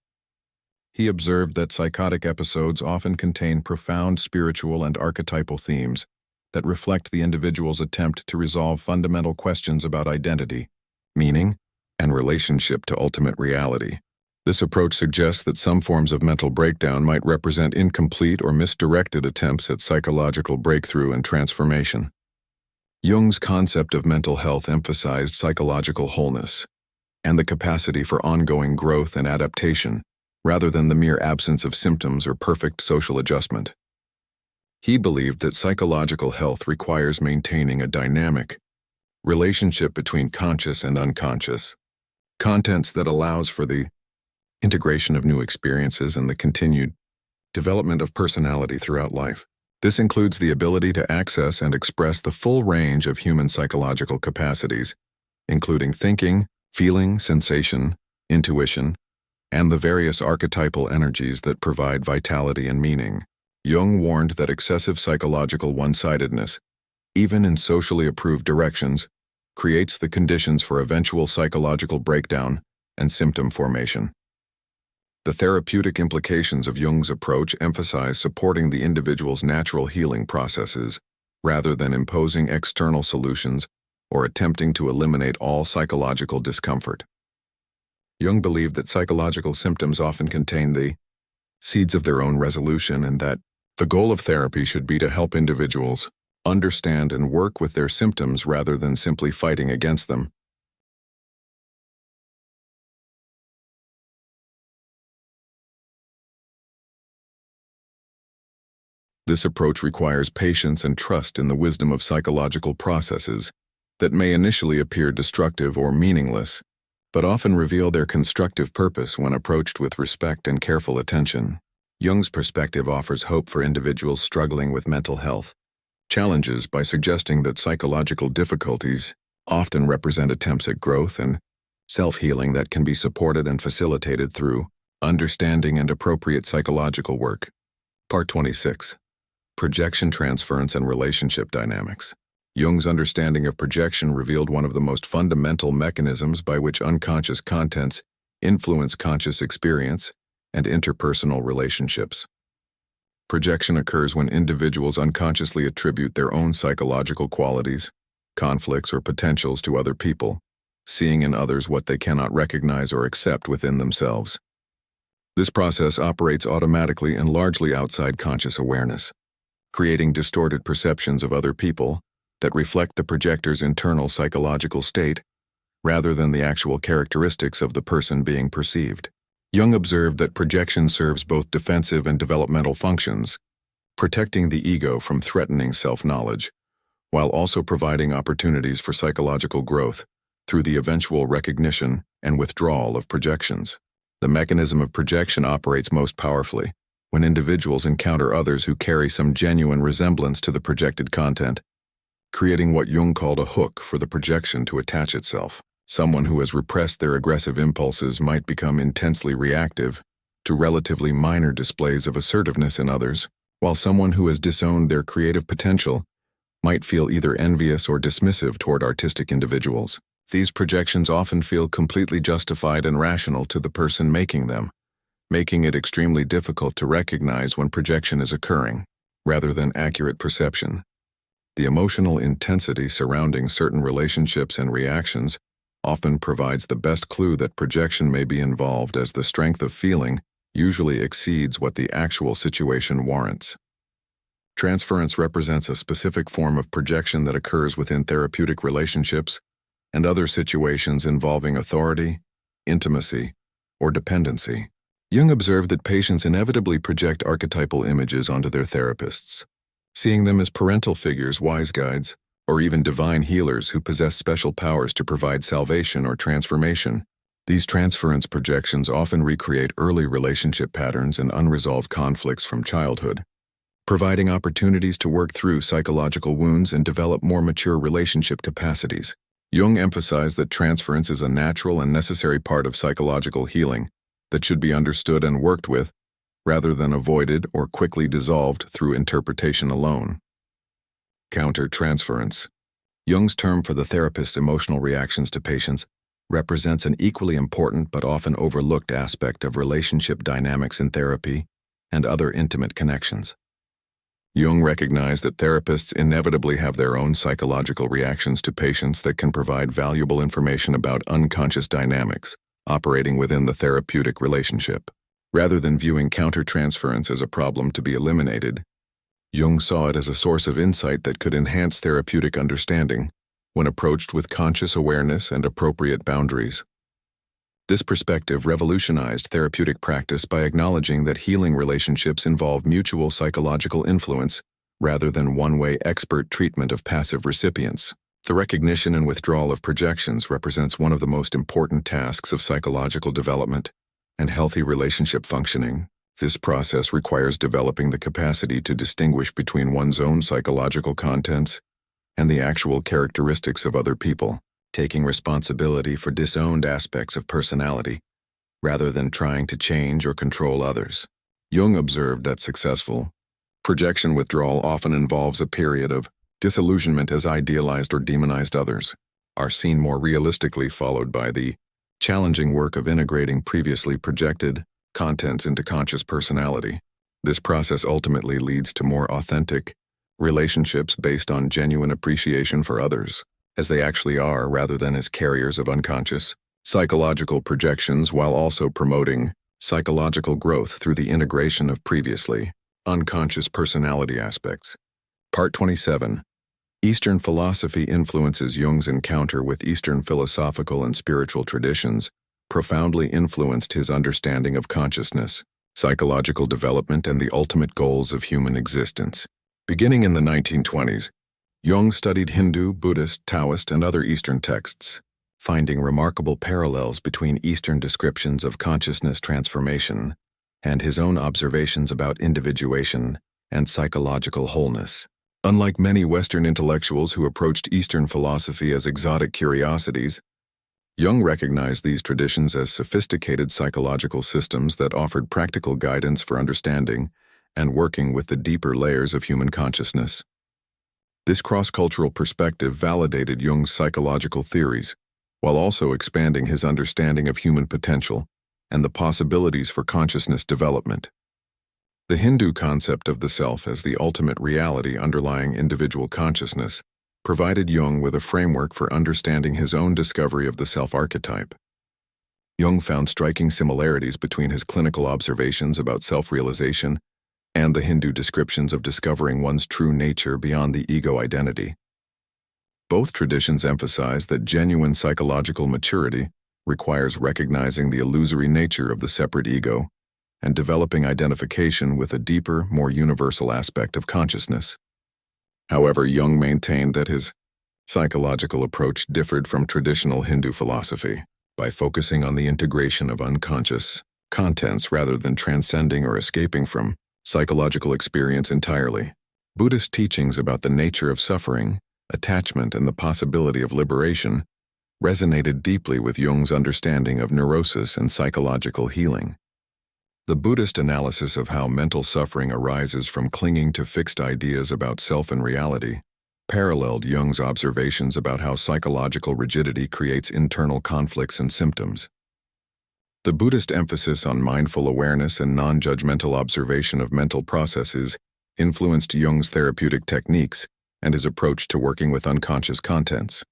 He observed that psychotic episodes often contain profound spiritual and archetypal themes that reflect the individual's attempt to resolve fundamental questions about identity, meaning, and relationship to ultimate reality. This approach suggests that some forms of mental breakdown might represent incomplete or misdirected attempts at psychological breakthrough and transformation. Jung's concept of mental health emphasized psychological wholeness and the capacity for ongoing growth and adaptation, rather than the mere absence of symptoms or perfect social adjustment. He believed that psychological health requires maintaining a dynamic relationship between conscious and unconscious contents that allows for the integration of new experiences and the continued development of personality throughout life. This includes the ability to access and express the full range of human psychological capacities, including thinking, feeling, sensation, intuition, and the various archetypal energies that provide vitality and meaning. Jung warned that excessive psychological one-sidedness, even in socially approved directions, creates the conditions for eventual psychological breakdown and symptom formation. The therapeutic implications of Jung's approach emphasize supporting the individual's natural healing processes, rather than imposing external solutions or attempting to eliminate all psychological discomfort. Jung believed that psychological symptoms often contain the seeds of their own resolution, and that the goal of therapy should be to help individuals understand and work with their symptoms rather than simply fighting against them. This approach requires patience and trust in the wisdom of psychological processes that may initially appear destructive or meaningless, but often reveal their constructive purpose when approached with respect and careful attention. Jung's perspective offers hope for individuals struggling with mental health challenges by suggesting that psychological difficulties often represent attempts at growth and self-healing that can be supported and facilitated through understanding and appropriate psychological work. Part 26. Projection Transference and Relationship Dynamics. Jung's understanding of projection revealed one of the most fundamental mechanisms by which unconscious contents influence conscious experience and interpersonal relationships. Projection occurs when individuals unconsciously attribute their own psychological qualities, conflicts, or potentials to other people, seeing in others what they cannot recognize or accept within themselves. This process operates automatically and largely outside conscious awareness, creating distorted perceptions of other people that reflect the projector's internal psychological state rather than the actual characteristics of the person being perceived. Jung observed that projection serves both defensive and developmental functions, protecting the ego from threatening self-knowledge, while also providing opportunities for psychological growth through the eventual recognition and withdrawal of projections. The mechanism of projection operates most powerfully when individuals encounter others who carry some genuine resemblance to the projected content, creating what Jung called a hook for the projection to attach itself. Someone who has repressed their aggressive impulses might become intensely reactive to relatively minor displays of assertiveness in others, while someone who has disowned their creative potential might feel either envious or dismissive toward artistic individuals. These projections often feel completely justified and rational to the person making them, making it extremely difficult to recognize when projection is occurring, rather than accurate perception. The emotional intensity surrounding certain relationships and reactions often provides the best clue that projection may be involved, as the strength of feeling usually exceeds what the actual situation warrants. Transference represents a specific form of projection that occurs within therapeutic relationships and other situations involving authority, intimacy, or dependency. Jung observed that patients inevitably project archetypal images onto their therapists, seeing them as parental figures, wise guides, or even divine healers who possess special powers to provide salvation or transformation. These transference projections often recreate early relationship patterns and unresolved conflicts from childhood, providing opportunities to work through psychological wounds and develop more mature relationship capacities. Jung emphasized that transference is a natural and necessary part of psychological healing that should be understood and worked with, rather than avoided or quickly dissolved through interpretation alone. Counter-transference. Jung's term for the therapist's emotional reactions to patients represents an equally important but often overlooked aspect of relationship dynamics in therapy and other intimate connections. Jung recognized that therapists inevitably have their own psychological reactions to patients that can provide valuable information about unconscious dynamics operating within the therapeutic relationship. Rather than viewing countertransference as a problem to be eliminated, Jung saw it as a source of insight that could enhance therapeutic understanding when approached with conscious awareness and appropriate boundaries. This perspective revolutionized therapeutic practice by acknowledging that healing relationships involve mutual psychological influence rather than one-way expert treatment of passive recipients. The recognition and withdrawal of projections represents one of the most important tasks of psychological development and healthy relationship functioning. This process requires developing the capacity to distinguish between one's own psychological contents and the actual characteristics of other people, taking responsibility for disowned aspects of personality, rather than trying to change or control others. Jung observed that successful projection withdrawal often involves a period of disillusionment as idealized or demonized others are seen more realistically, followed by the challenging work of integrating previously projected contents into conscious personality. This process ultimately leads to more authentic relationships based on genuine appreciation for others as they actually are, rather than as carriers of unconscious psychological projections, while also promoting psychological growth through the integration of previously unconscious personality aspects. Part 27. Eastern philosophy influences. Jung's encounter with Eastern philosophical and spiritual traditions profoundly influenced his understanding of consciousness, psychological development, and the ultimate goals of human existence. Beginning in the 1920s, Jung studied Hindu, Buddhist, Taoist, and other Eastern texts, finding remarkable parallels between Eastern descriptions of consciousness transformation and his own observations about individuation and psychological wholeness. Unlike many Western intellectuals who approached Eastern philosophy as exotic curiosities, Jung recognized these traditions as sophisticated psychological systems that offered practical guidance for understanding and working with the deeper layers of human consciousness. This cross-cultural perspective validated Jung's psychological theories, while also expanding his understanding of human potential and the possibilities for consciousness development. The Hindu concept of the self as the ultimate reality underlying individual consciousness provided Jung with a framework for understanding his own discovery of the self-archetype. Jung found striking similarities between his clinical observations about self-realization and the Hindu descriptions of discovering one's true nature beyond the ego identity. Both traditions emphasize that genuine psychological maturity requires recognizing the illusory nature of the separate ego and developing identification with a deeper, more universal aspect of consciousness. However, Jung maintained that his psychological approach differed from traditional Hindu philosophy by focusing on the integration of unconscious contents rather than transcending or escaping from psychological experience entirely. Buddhist teachings about the nature of suffering, attachment, and the possibility of liberation resonated deeply with Jung's understanding of neurosis and psychological healing. The Buddhist analysis of how mental suffering arises from clinging to fixed ideas about self and reality paralleled Jung's observations about how psychological rigidity creates internal conflicts and symptoms. The Buddhist emphasis on mindful awareness and non-judgmental observation of mental processes influenced Jung's therapeutic techniques and his approach to working with unconscious contents.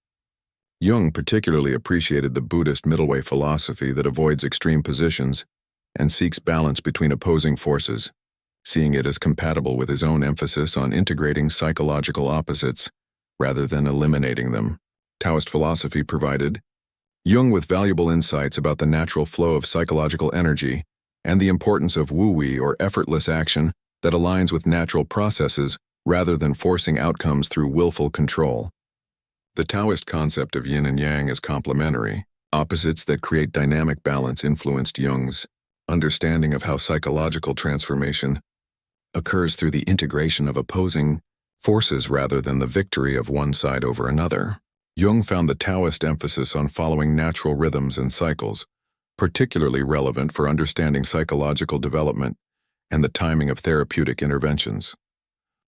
Jung particularly appreciated the Buddhist middle way philosophy that avoids extreme positions and seeks balance between opposing forces, seeing it as compatible with his own emphasis on integrating psychological opposites rather than eliminating them. Taoist philosophy provided Jung with valuable insights about the natural flow of psychological energy and the importance of wu-wei or effortless action that aligns with natural processes rather than forcing outcomes through willful control. The Taoist concept of yin and yang as complementary, opposites that create dynamic balance influenced Jung's understanding of how psychological transformation occurs through the integration of opposing forces rather than the victory of one side over another. Jung found the Taoist emphasis on following natural rhythms and cycles particularly relevant for understanding psychological development and the timing of therapeutic interventions.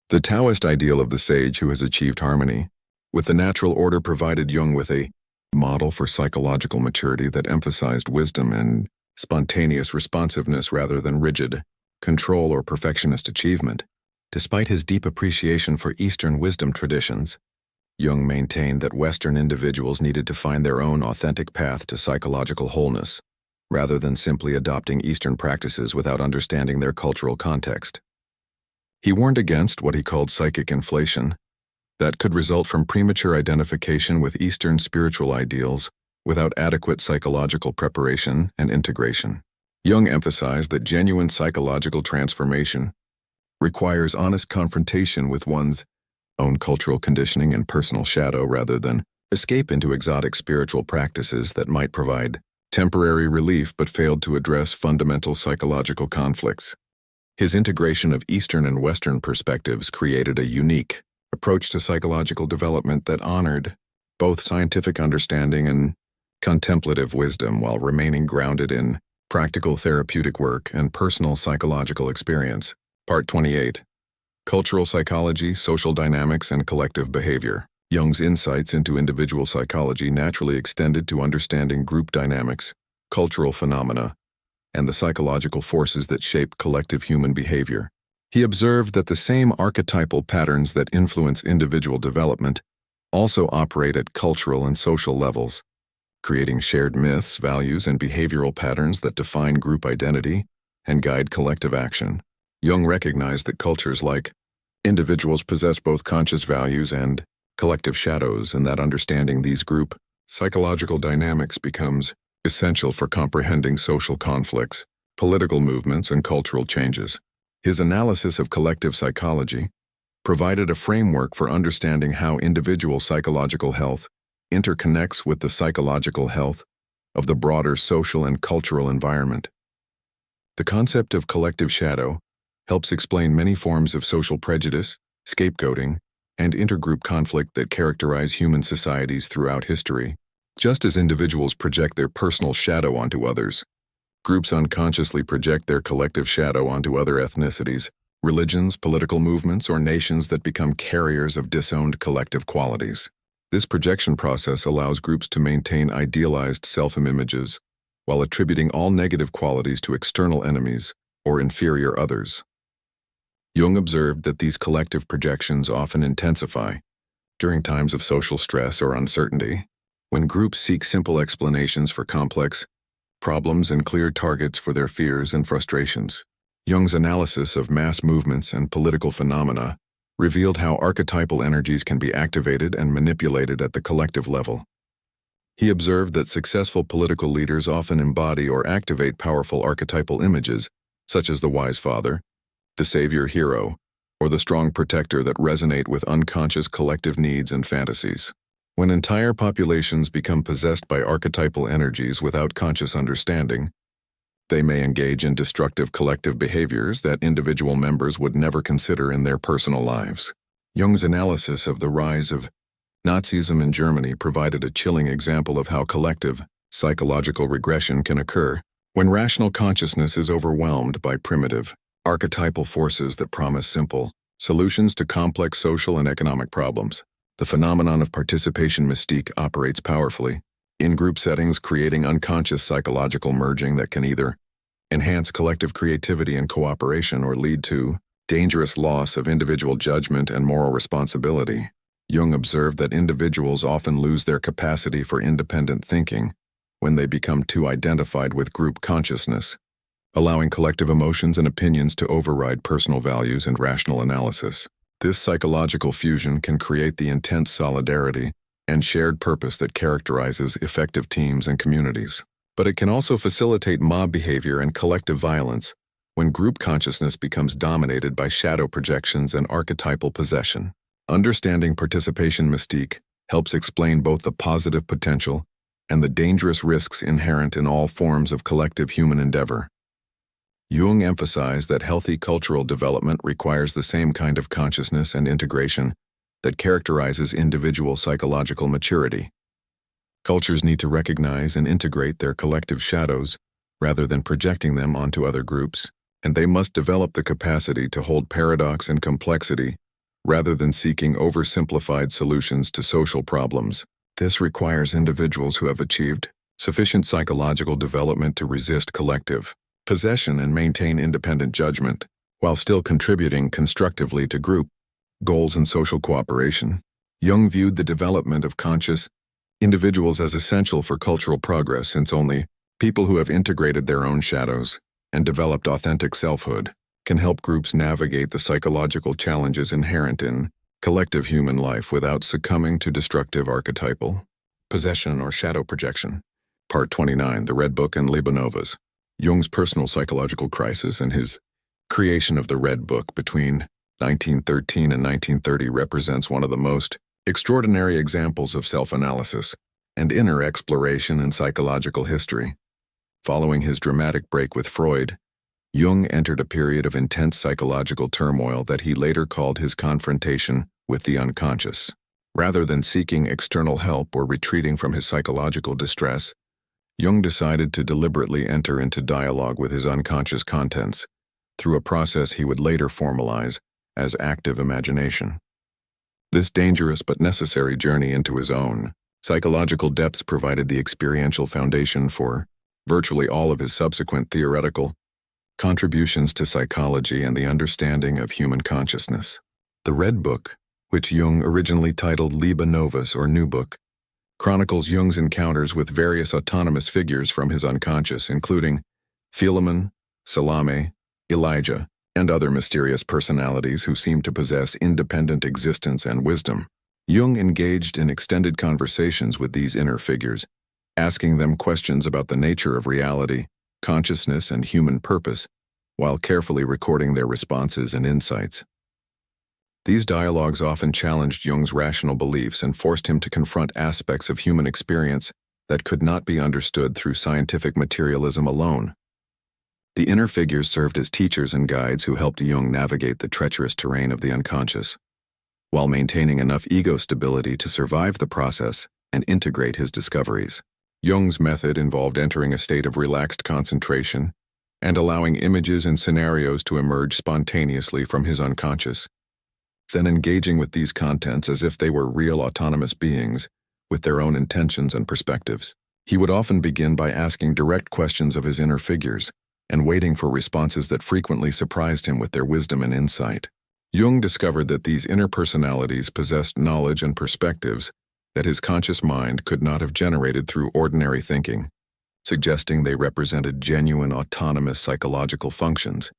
The Taoist ideal of the sage who has achieved harmony with the natural order provided Jung with a model for psychological maturity that emphasized wisdom and spontaneous responsiveness rather than rigid control or perfectionist achievement. Despite his deep appreciation for Eastern wisdom traditions, Jung maintained that Western individuals needed to find their own authentic path to psychological wholeness, rather than simply adopting Eastern practices without understanding their cultural context. He warned against what he called psychic inflation, that could result from premature identification with Eastern spiritual ideals without adequate psychological preparation and integration. Jung emphasized that genuine psychological transformation requires honest confrontation with one's own cultural conditioning and personal shadow rather than escape into exotic spiritual practices that might provide temporary relief but failed to address fundamental psychological conflicts. His integration of Eastern and Western perspectives created a unique approach to psychological development that honored both scientific understanding and contemplative wisdom while remaining grounded in practical therapeutic work and personal psychological experience. Part 28. Cultural Psychology, Social Dynamics, and Collective Behavior. Jung's insights into individual psychology naturally extended to understanding group dynamics, cultural phenomena, and the psychological forces that shape collective human behavior. He observed that the same archetypal patterns that influence individual development also operate at cultural and social levels, creating shared myths, values, and behavioral patterns that define group identity and guide collective action. Jung recognized that cultures like individuals possess both conscious values and collective shadows, and that understanding these group psychological dynamics becomes essential for comprehending social conflicts, political movements, and cultural changes. His analysis of collective psychology provided a framework for understanding how individual psychological health interconnects with the psychological health of the broader social and cultural environment. The concept of collective shadow helps explain many forms of social prejudice, scapegoating, and intergroup conflict that characterize human societies throughout history. Just as individuals project their personal shadow onto others, groups unconsciously project their collective shadow onto other ethnicities, religions, political movements, or nations that become carriers of disowned collective qualities. This projection process allows groups to maintain idealized self-images while attributing all negative qualities to external enemies or inferior others. Jung observed that these collective projections often intensify during times of social stress or uncertainty, when groups seek simple explanations for complex problems and clear targets for their fears and frustrations. Jung's analysis of mass movements and political phenomena revealed how archetypal energies can be activated and manipulated at the collective level. He observed that successful political leaders often embody or activate powerful archetypal images, such as the wise father, the savior hero, or the strong protector that resonate with unconscious collective needs and fantasies. When entire populations become possessed by archetypal energies without conscious understanding, they may engage in destructive collective behaviors that individual members would never consider in their personal lives. Jung's analysis of the rise of Nazism in Germany provided a chilling example of how collective psychological regression can occur when rational consciousness is overwhelmed by primitive, archetypal forces that promise simple solutions to complex social and economic problems. The phenomenon of participation mystique operates powerfully in group settings, creating unconscious psychological merging that can either enhance collective creativity and cooperation or lead to dangerous loss of individual judgment and moral responsibility. Jung observed that individuals often lose their capacity for independent thinking when they become too identified with group consciousness, allowing collective emotions and opinions to override personal values and rational analysis. This psychological fusion can create the intense solidarity and shared purpose that characterizes effective teams and communities. But it can also facilitate mob behavior and collective violence when group consciousness becomes dominated by shadow projections and archetypal possession. Understanding participation mystique helps explain both the positive potential and the dangerous risks inherent in all forms of collective human endeavor. Jung emphasized that healthy cultural development requires the same kind of consciousness and integration that characterizes individual psychological maturity. Cultures need to recognize and integrate their collective shadows rather than projecting them onto other groups, and they must develop the capacity to hold paradox and complexity rather than seeking oversimplified solutions to social problems. This requires individuals who have achieved sufficient psychological development to resist collective possession and maintain independent judgment, while still contributing constructively to group goals and social cooperation. Jung viewed the development of conscious individuals as essential for cultural progress, since only people who have integrated their own shadows and developed authentic selfhood can help groups navigate the psychological challenges inherent in collective human life without succumbing to destructive archetypal possession or shadow projection. Part 29, The Red Book and Liebe Novas. Jung's personal psychological crisis and his creation of the Red Book between 1913 and 1930 represents one of the most extraordinary examples of self-analysis and inner exploration in psychological history. Following his dramatic break with Freud, Jung entered a period of intense psychological turmoil that he later called his confrontation with the unconscious. Rather than seeking external help or retreating from his psychological distress, Jung decided to deliberately enter into dialogue with his unconscious contents through a process he would later formalize as active imagination. This dangerous but necessary journey into his own psychological depths provided the experiential foundation for virtually all of his subsequent theoretical contributions to psychology and the understanding of human consciousness. The Red Book, which Jung originally titled Liebe Novas or New Book, chronicles Jung's encounters with various autonomous figures from his unconscious, including Philemon, Salome, Elijah, and other mysterious personalities who seem to possess independent existence and wisdom. Jung engaged in extended conversations with these inner figures, asking them questions about the nature of reality, consciousness, and human purpose, while carefully recording their responses and insights. These dialogues often challenged Jung's rational beliefs and forced him to confront aspects of human experience that could not be understood through scientific materialism alone. The inner figures served as teachers and guides who helped Jung navigate the treacherous terrain of the unconscious, while maintaining enough ego stability to survive the process and integrate his discoveries. Jung's method involved entering a state of relaxed concentration and allowing images and scenarios to emerge spontaneously from his unconscious, then engaging with these contents as if they were real autonomous beings with their own intentions and perspectives. He would often begin by asking direct questions of his inner figures and waiting for responses that frequently surprised him with their wisdom and insight. Jung discovered that these inner personalities possessed knowledge and perspectives that his conscious mind could not have generated through ordinary thinking, suggesting they represented genuine autonomous psychological functions,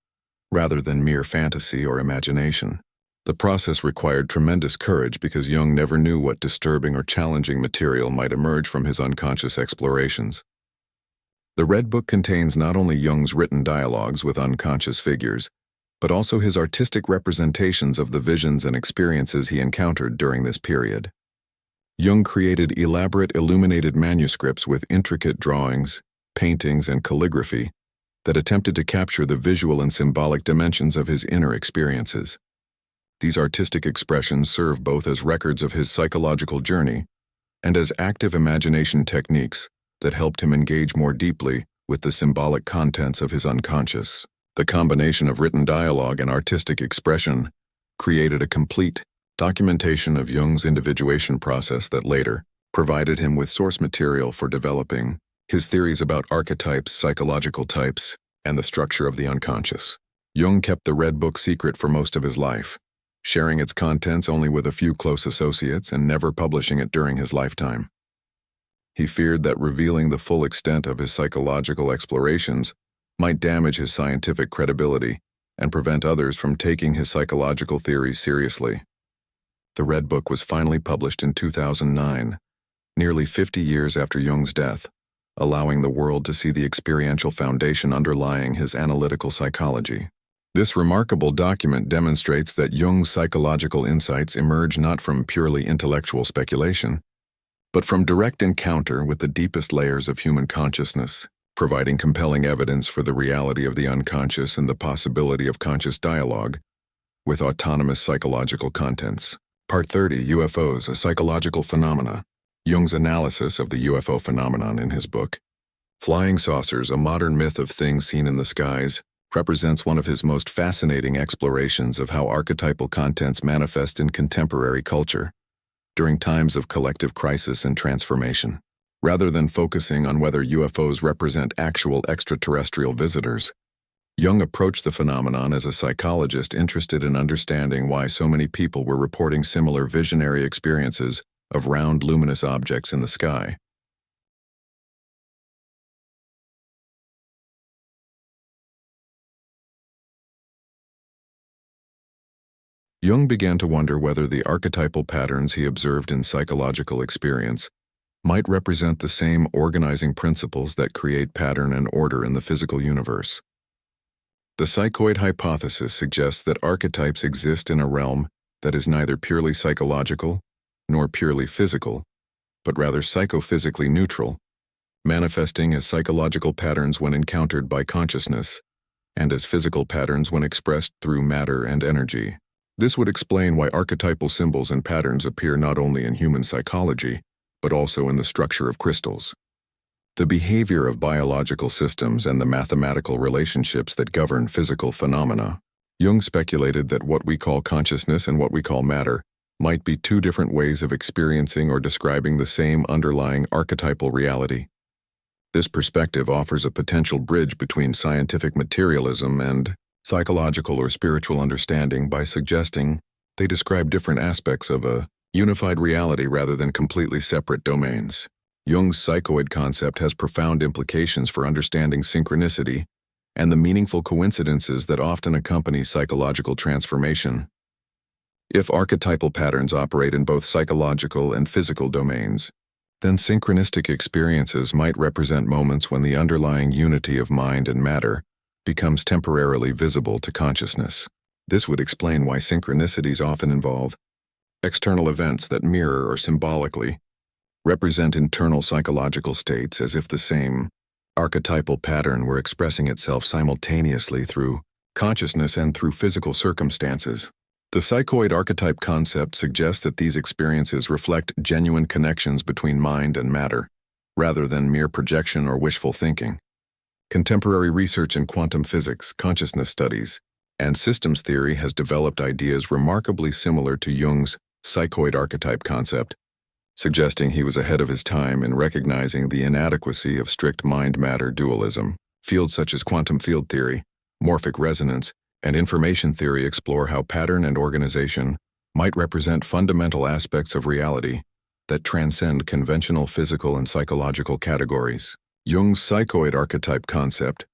rather than mere fantasy or imagination. The process required tremendous courage because Jung never knew what disturbing or challenging material might emerge from his unconscious explorations. The Red Book contains not only Jung's written dialogues with unconscious figures, but also his artistic representations of the visions and experiences he encountered during this period. Jung created elaborate illuminated manuscripts with intricate drawings, paintings, and calligraphy that attempted to capture the visual and symbolic dimensions of his inner experiences. These artistic expressions serve both as records of his psychological journey and as active imagination techniques that helped him engage more deeply with the symbolic contents of his unconscious. The combination of written dialogue and artistic expression created a complete documentation of Jung's individuation process that later provided him with source material for developing his theories about archetypes, psychological types, and the structure of the unconscious. Jung kept the Red Book secret for most of his life, sharing its contents only with a few close associates and never publishing it during his lifetime. He feared that revealing the full extent of his psychological explorations might damage his scientific credibility and prevent others from taking his psychological theories seriously. The Red Book was finally published in 2009, nearly 50 years after Jung's death, allowing the world to see the experiential foundation underlying his analytical psychology. This remarkable document demonstrates that Jung's psychological insights emerge not from purely intellectual speculation, but from direct encounter with the deepest layers of human consciousness, providing compelling evidence for the reality of the unconscious and the possibility of conscious dialogue with autonomous psychological contents. Part 30, UFOs, a Psychological Phenomena. Jung's analysis of the UFO phenomenon in his book, Flying Saucers, a Modern Myth of Things Seen in the Skies, represents one of his most fascinating explorations of how archetypal contents manifest in contemporary culture during times of collective crisis and transformation. Rather than focusing on whether UFOs represent actual extraterrestrial visitors, Jung approached the phenomenon as a psychologist interested in understanding why so many people were reporting similar visionary experiences of round, luminous objects in the sky. Jung began to wonder whether the archetypal patterns he observed in psychological experience might represent the same organizing principles that create pattern and order in the physical universe. The psychoid hypothesis suggests that archetypes exist in a realm that is neither purely psychological nor purely physical, but rather psychophysically neutral, manifesting as psychological patterns when encountered by consciousness, and as physical patterns when expressed through matter and energy. This would explain why archetypal symbols and patterns appear not only in human psychology, but also in the structure of crystals, the behavior of biological systems, and the mathematical relationships that govern physical phenomena. Jung speculated that what we call consciousness and what we call matter might be two different ways of experiencing or describing the same underlying archetypal reality. This perspective offers a potential bridge between scientific materialism and psychological or spiritual understanding by suggesting they describe different aspects of a unified reality rather than completely separate domains. Jung's psychoid concept has profound implications for understanding synchronicity and the meaningful coincidences that often accompany psychological transformation. If archetypal patterns operate in both psychological and physical domains, then synchronistic experiences might represent moments when the underlying unity of mind and matter becomes temporarily visible to consciousness. This would explain why synchronicities often involve external events that mirror or symbolically represent internal psychological states, as if the same archetypal pattern were expressing itself simultaneously through consciousness and through physical circumstances. The psychoid archetype concept suggests that these experiences reflect genuine connections between mind and matter, rather than mere projection or wishful thinking. Contemporary research in quantum physics, consciousness studies, and systems theory has developed ideas remarkably similar to Jung's psychoid archetype concept, suggesting he was ahead of his time in recognizing the inadequacy of strict mind-matter dualism. Fields such as quantum field theory, morphic resonance, and information theory explore how pattern and organization might represent fundamental aspects of reality that transcend conventional physical and psychological categories. Jung's psychoid archetype concept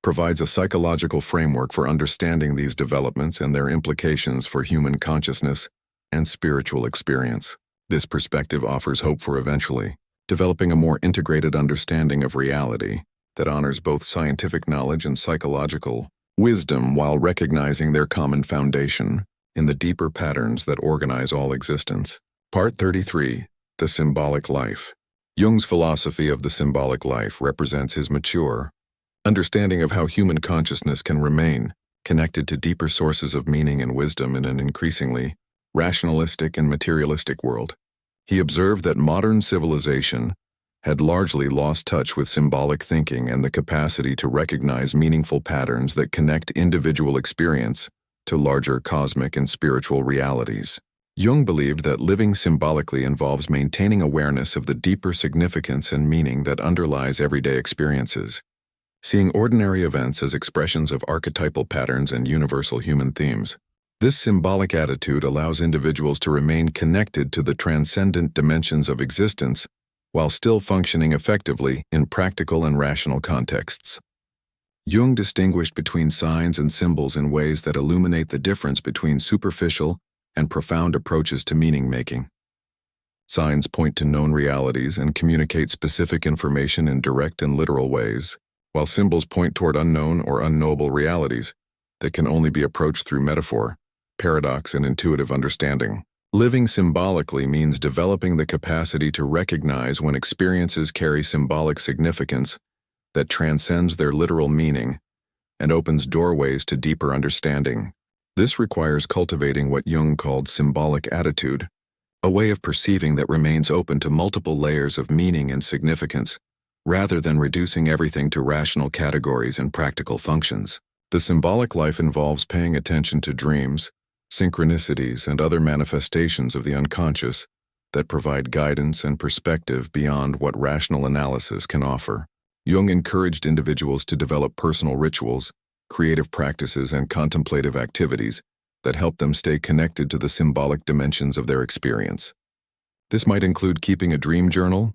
provides a psychological framework for understanding these developments and their implications for human consciousness and spiritual experience. This perspective offers hope for eventually developing a more integrated understanding of reality that honors both scientific knowledge and psychological wisdom while recognizing their common foundation in the deeper patterns that organize all existence. Part 33, The Symbolic Life. Jung's philosophy of the symbolic life represents his mature understanding of how human consciousness can remain connected to deeper sources of meaning and wisdom in an increasingly rationalistic and materialistic world. He observed that modern civilization had largely lost touch with symbolic thinking and the capacity to recognize meaningful patterns that connect individual experience to larger cosmic and spiritual realities. Jung believed that living symbolically involves maintaining awareness of the deeper significance and meaning that underlies everyday experiences. seeing ordinary events as expressions of archetypal patterns and universal human themes. This symbolic attitude allows individuals to remain connected to the transcendent dimensions of existence while still functioning effectively in practical and rational contexts. Jung distinguished between signs and symbols in ways that illuminate the difference between superficial and profound approaches to meaning-making. Signs point to known realities and communicate specific information in direct and literal ways, while symbols point toward unknown or unknowable realities that can only be approached through metaphor, paradox, and intuitive understanding. Living symbolically means developing the capacity to recognize when experiences carry symbolic significance that transcends their literal meaning and opens doorways to deeper understanding. This requires cultivating what Jung called symbolic attitude, a way of perceiving that remains open to multiple layers of meaning and significance, rather than reducing everything to rational categories and practical functions. The symbolic life involves paying attention to dreams, synchronicities, and other manifestations of the unconscious that provide guidance and perspective beyond what rational analysis can offer. Jung encouraged individuals to develop personal rituals, creative practices, and contemplative activities that help them stay connected to the symbolic dimensions of their experience. This might include keeping a dream journal,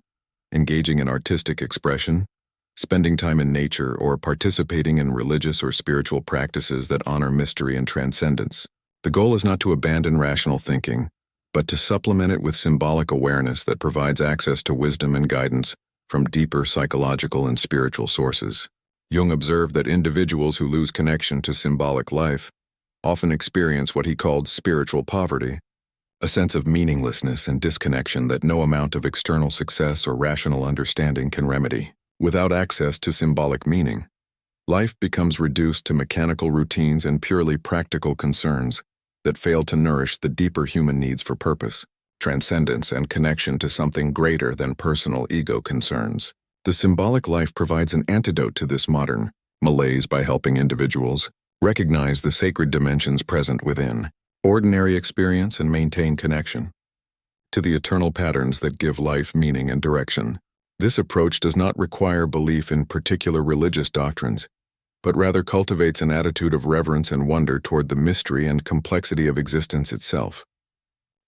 engaging in artistic expression, spending time in nature, or participating in religious or spiritual practices that honor mystery and transcendence. The goal is not to abandon rational thinking, but to supplement it with symbolic awareness that provides access to wisdom and guidance from deeper psychological and spiritual sources. Jung observed that individuals who lose connection to symbolic life often experience what he called spiritual poverty, a sense of meaninglessness and disconnection that no amount of external success or rational understanding can remedy. Without access to symbolic meaning, life becomes reduced to mechanical routines and purely practical concerns that fail to nourish the deeper human needs for purpose, transcendence, and connection to something greater than personal ego concerns. The symbolic life provides an antidote to this modern malaise by helping individuals recognize the sacred dimensions present within ordinary experience and maintain connection to the eternal patterns that give life meaning and direction. This approach does not require belief in particular religious doctrines, but rather cultivates an attitude of reverence and wonder toward the mystery and complexity of existence itself.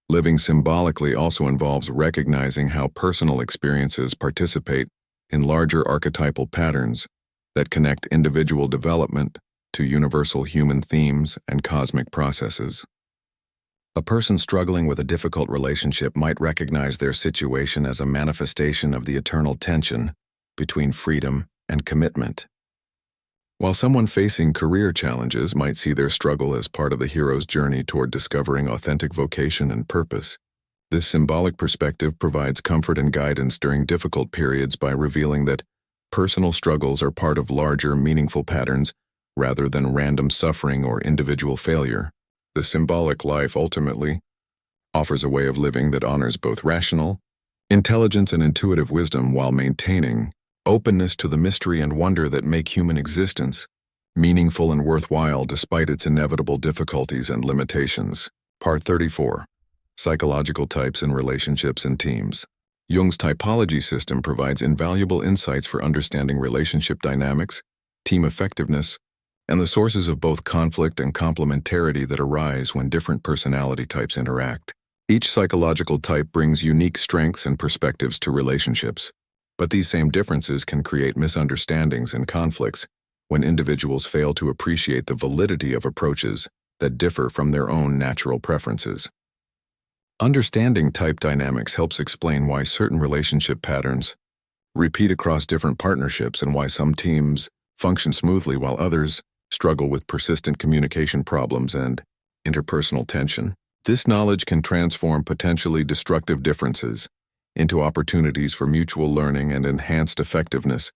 Living symbolically also involves recognizing how personal experiences participate in larger archetypal patterns that connect individual development to universal human themes and cosmic processes. A person struggling with a difficult relationship might recognize their situation as a manifestation of the eternal tension between freedom and commitment, while someone facing career challenges might see their struggle as part of the hero's journey toward discovering authentic vocation and purpose. This symbolic perspective provides comfort and guidance during difficult periods by revealing that personal struggles are part of larger, meaningful patterns rather than random suffering or individual failure. The symbolic life ultimately offers a way of living that honors both rational intelligence and intuitive wisdom while maintaining openness to the mystery and wonder that make human existence meaningful and worthwhile despite its inevitable difficulties and limitations. Part 34. Psychological Types in Relationships and Teams. Jung's typology system provides invaluable insights for understanding relationship dynamics, team effectiveness, and the sources of both conflict and complementarity that arise when different personality types interact. Each psychological type brings unique strengths and perspectives to relationships, but these same differences can create misunderstandings and conflicts when individuals fail to appreciate the validity of approaches that differ from their own natural preferences. Understanding type dynamics helps explain why certain relationship patterns repeat across different partnerships and why some teams function smoothly while others struggle with persistent communication problems and interpersonal tension. This knowledge can transform potentially destructive differences into opportunities for mutual learning and enhanced effectiveness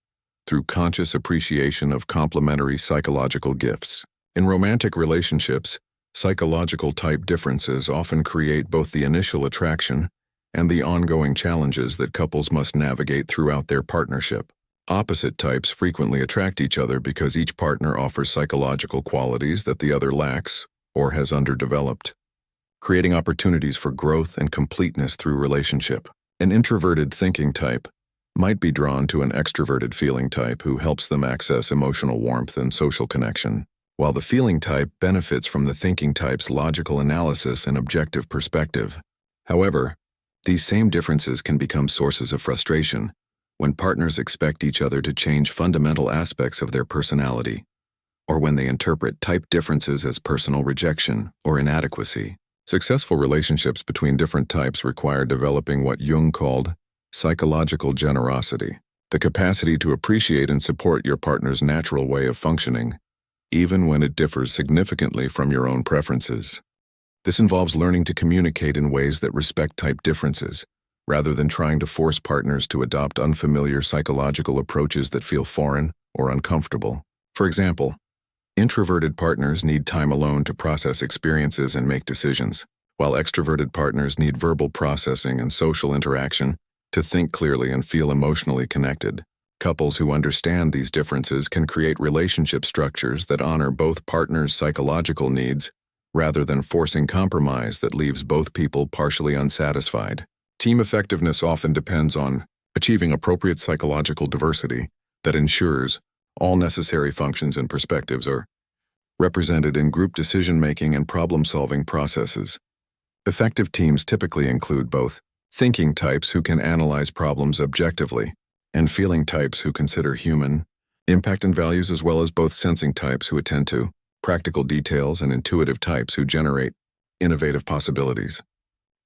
through conscious appreciation of complementary psychological gifts. In romantic relationships, psychological type differences often create both the initial attraction and the ongoing challenges that couples must navigate throughout their partnership. Opposite types frequently attract each other because each partner offers psychological qualities that the other lacks or has underdeveloped, creating opportunities for growth and completeness through relationship. An introverted thinking type might be drawn to an extroverted feeling type who helps them access emotional warmth and social connection, while the feeling type benefits from the thinking type's logical analysis and objective perspective. However, these same differences can become sources of frustration when partners expect each other to change fundamental aspects of their personality, or when they interpret type differences as personal rejection or inadequacy. Successful relationships between different types require developing what Jung called psychological generosity, the capacity to appreciate and support your partner's natural way of functioning, even when it differs significantly from your own preferences. This involves learning to communicate in ways that respect type differences, rather than trying to force partners to adopt unfamiliar psychological approaches that feel foreign or uncomfortable. For example, introverted partners need time alone to process experiences and make decisions, while extroverted partners need verbal processing and social interaction to think clearly and feel emotionally connected. Couples who understand these differences can create relationship structures that honor both partners' psychological needs rather than forcing compromise that leaves both people partially unsatisfied. Team effectiveness often depends on achieving appropriate psychological diversity that ensures all necessary functions and perspectives are represented in group decision-making and problem-solving processes. Effective teams typically include both thinking types who can analyze problems objectively and feeling types who consider human impact and values, as well as both sensing types who attend to practical details and intuitive types who generate innovative possibilities.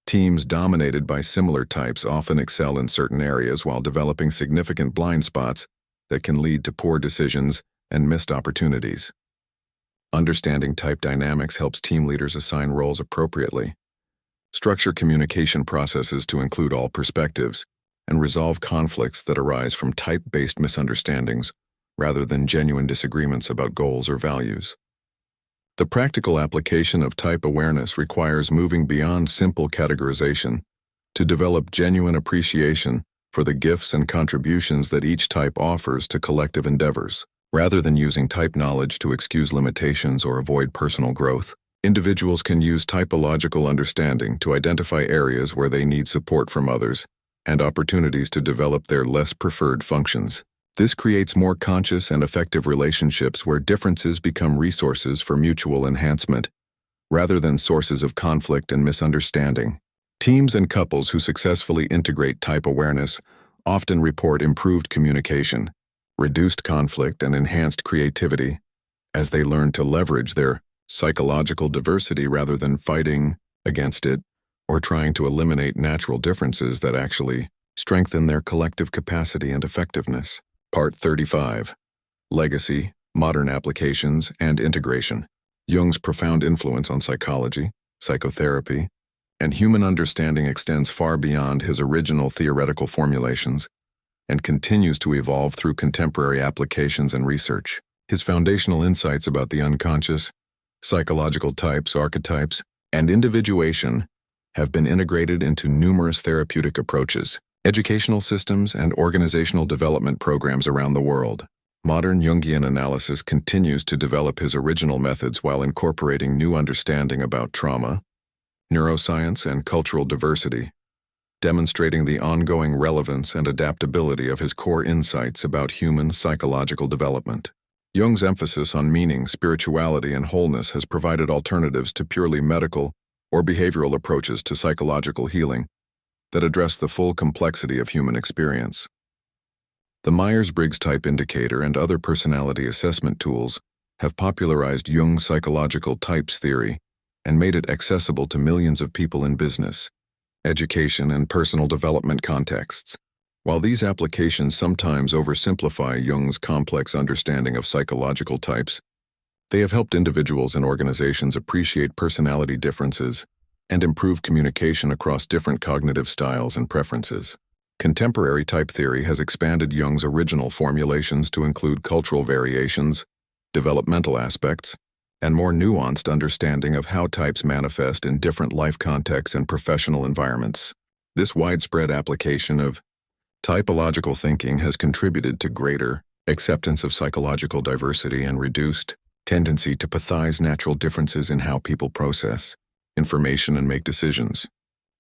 Teams dominated by similar types often excel in certain areas while developing significant blind spots that can lead to poor decisions and missed opportunities. Understanding type dynamics helps team leaders assign roles appropriately, structure communication processes to include all perspectives, and resolve conflicts that arise from type-based misunderstandings rather than genuine disagreements about goals or values. The practical application of type awareness requires moving beyond simple categorization to develop genuine appreciation for the gifts and contributions that each type offers to collective endeavors. Rather than using type knowledge to excuse limitations or avoid personal growth, individuals can use typological understanding to identify areas where they need support from others and opportunities to develop their less preferred functions. This creates more conscious and effective relationships where differences become resources for mutual enhancement, rather than sources of conflict and misunderstanding. Teams and couples who successfully integrate type awareness often report improved communication, reduced conflict, and enhanced creativity, as they learn to leverage their psychological diversity rather than fighting against it or trying to eliminate natural differences that actually strengthen their collective capacity and effectiveness. Part 35. Legacy, Modern Applications, and Integration. Jung's profound influence on psychology, psychotherapy, and human understanding extends far beyond his original theoretical formulations and continues to evolve through contemporary applications and research. His foundational insights about the unconscious, psychological types, archetypes, and individuation have been integrated into numerous therapeutic approaches, educational systems, and organizational development programs around the world. Modern Jungian analysis continues to develop his original methods while incorporating new understanding about trauma, neuroscience, and cultural diversity, demonstrating the ongoing relevance and adaptability of his core insights about human psychological development. Jung's emphasis on meaning, spirituality, and wholeness has provided alternatives to purely medical or behavioral approaches to psychological healing that address the full complexity of human experience. The Myers-Briggs Type Indicator and other personality assessment tools have popularized Jung's psychological types theory and made it accessible to millions of people in business, education, and personal development contexts. While these applications sometimes oversimplify Jung's complex understanding of psychological types, they have helped individuals and organizations appreciate personality differences and improve communication across different cognitive styles and preferences. Contemporary type theory has expanded Jung's original formulations to include cultural variations, developmental aspects, and more nuanced understanding of how types manifest in different life contexts and professional environments. This widespread application of typological thinking has contributed to greater acceptance of psychological diversity and reduced tendency to pathologize natural differences in how people process information and make decisions.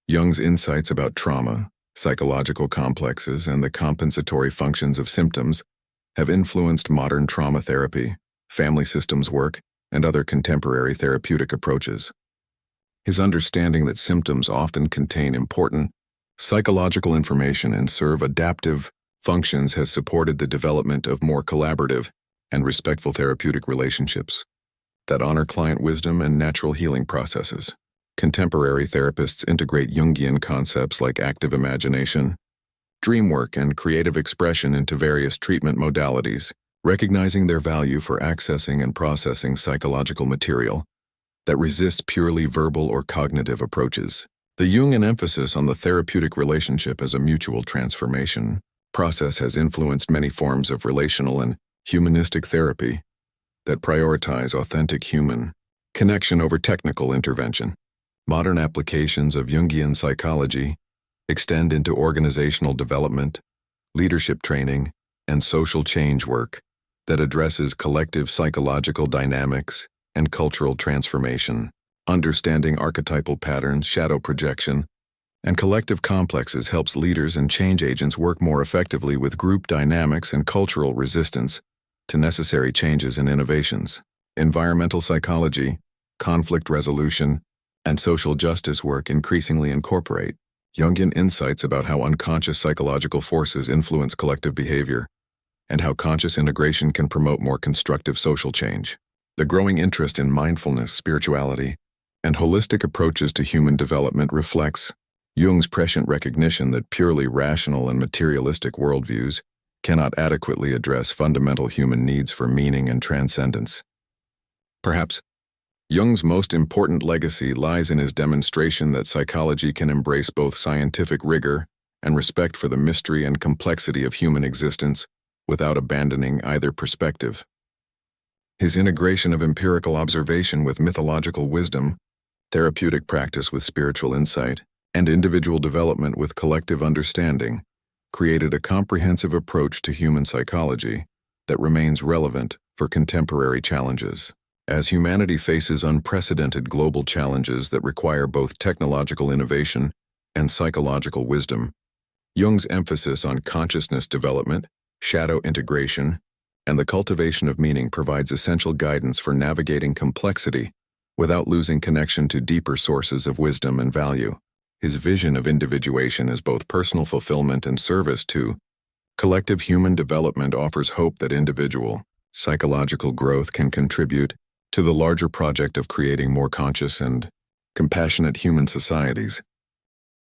Jung's insights about trauma, psychological complexes, and the compensatory functions of symptoms have influenced modern trauma therapy, family systems work, and other contemporary therapeutic approaches. His understanding that symptoms often contain important psychological information and serve adaptive functions has supported the development of more collaborative and respectful therapeutic relationships that honor client wisdom and natural healing processes. Contemporary therapists integrate Jungian concepts like active imagination, dream work, and creative expression into various treatment modalities, recognizing their value for accessing and processing psychological material that resists purely verbal or cognitive approaches. The Jungian emphasis on the therapeutic relationship as a mutual transformation process has influenced many forms of relational and humanistic therapy that prioritize authentic human connection over technical intervention. Modern applications of Jungian psychology extend into organizational development, leadership training, and social change work that addresses collective psychological dynamics and cultural transformation. Understanding archetypal patterns, shadow projection, and collective complexes helps leaders and change agents work more effectively with group dynamics and cultural resistance to necessary changes and innovations. Environmental psychology, conflict resolution, and social justice work increasingly incorporate Jungian insights about how unconscious psychological forces influence collective behavior and how conscious integration can promote more constructive social change. The growing interest in mindfulness, spirituality, and holistic approaches to human development reflects Jung's prescient recognition that purely rational and materialistic worldviews cannot adequately address fundamental human needs for meaning and transcendence. Perhaps Jung's most important legacy lies in his demonstration that psychology can embrace both scientific rigor and respect for the mystery and complexity of human existence without abandoning either perspective. His integration of empirical observation with mythological wisdom, therapeutic practice with spiritual insight, and individual development with collective understanding created a comprehensive approach to human psychology that remains relevant for contemporary challenges. As humanity faces unprecedented global challenges that require both technological innovation and psychological wisdom, Jung's emphasis on consciousness development, shadow integration, and the cultivation of meaning provides essential guidance for navigating complexity without losing connection to deeper sources of wisdom and value. His vision of individuation as both personal fulfillment and service to collective human development offers hope that individual psychological growth can contribute to the larger project of creating more conscious and compassionate human societies.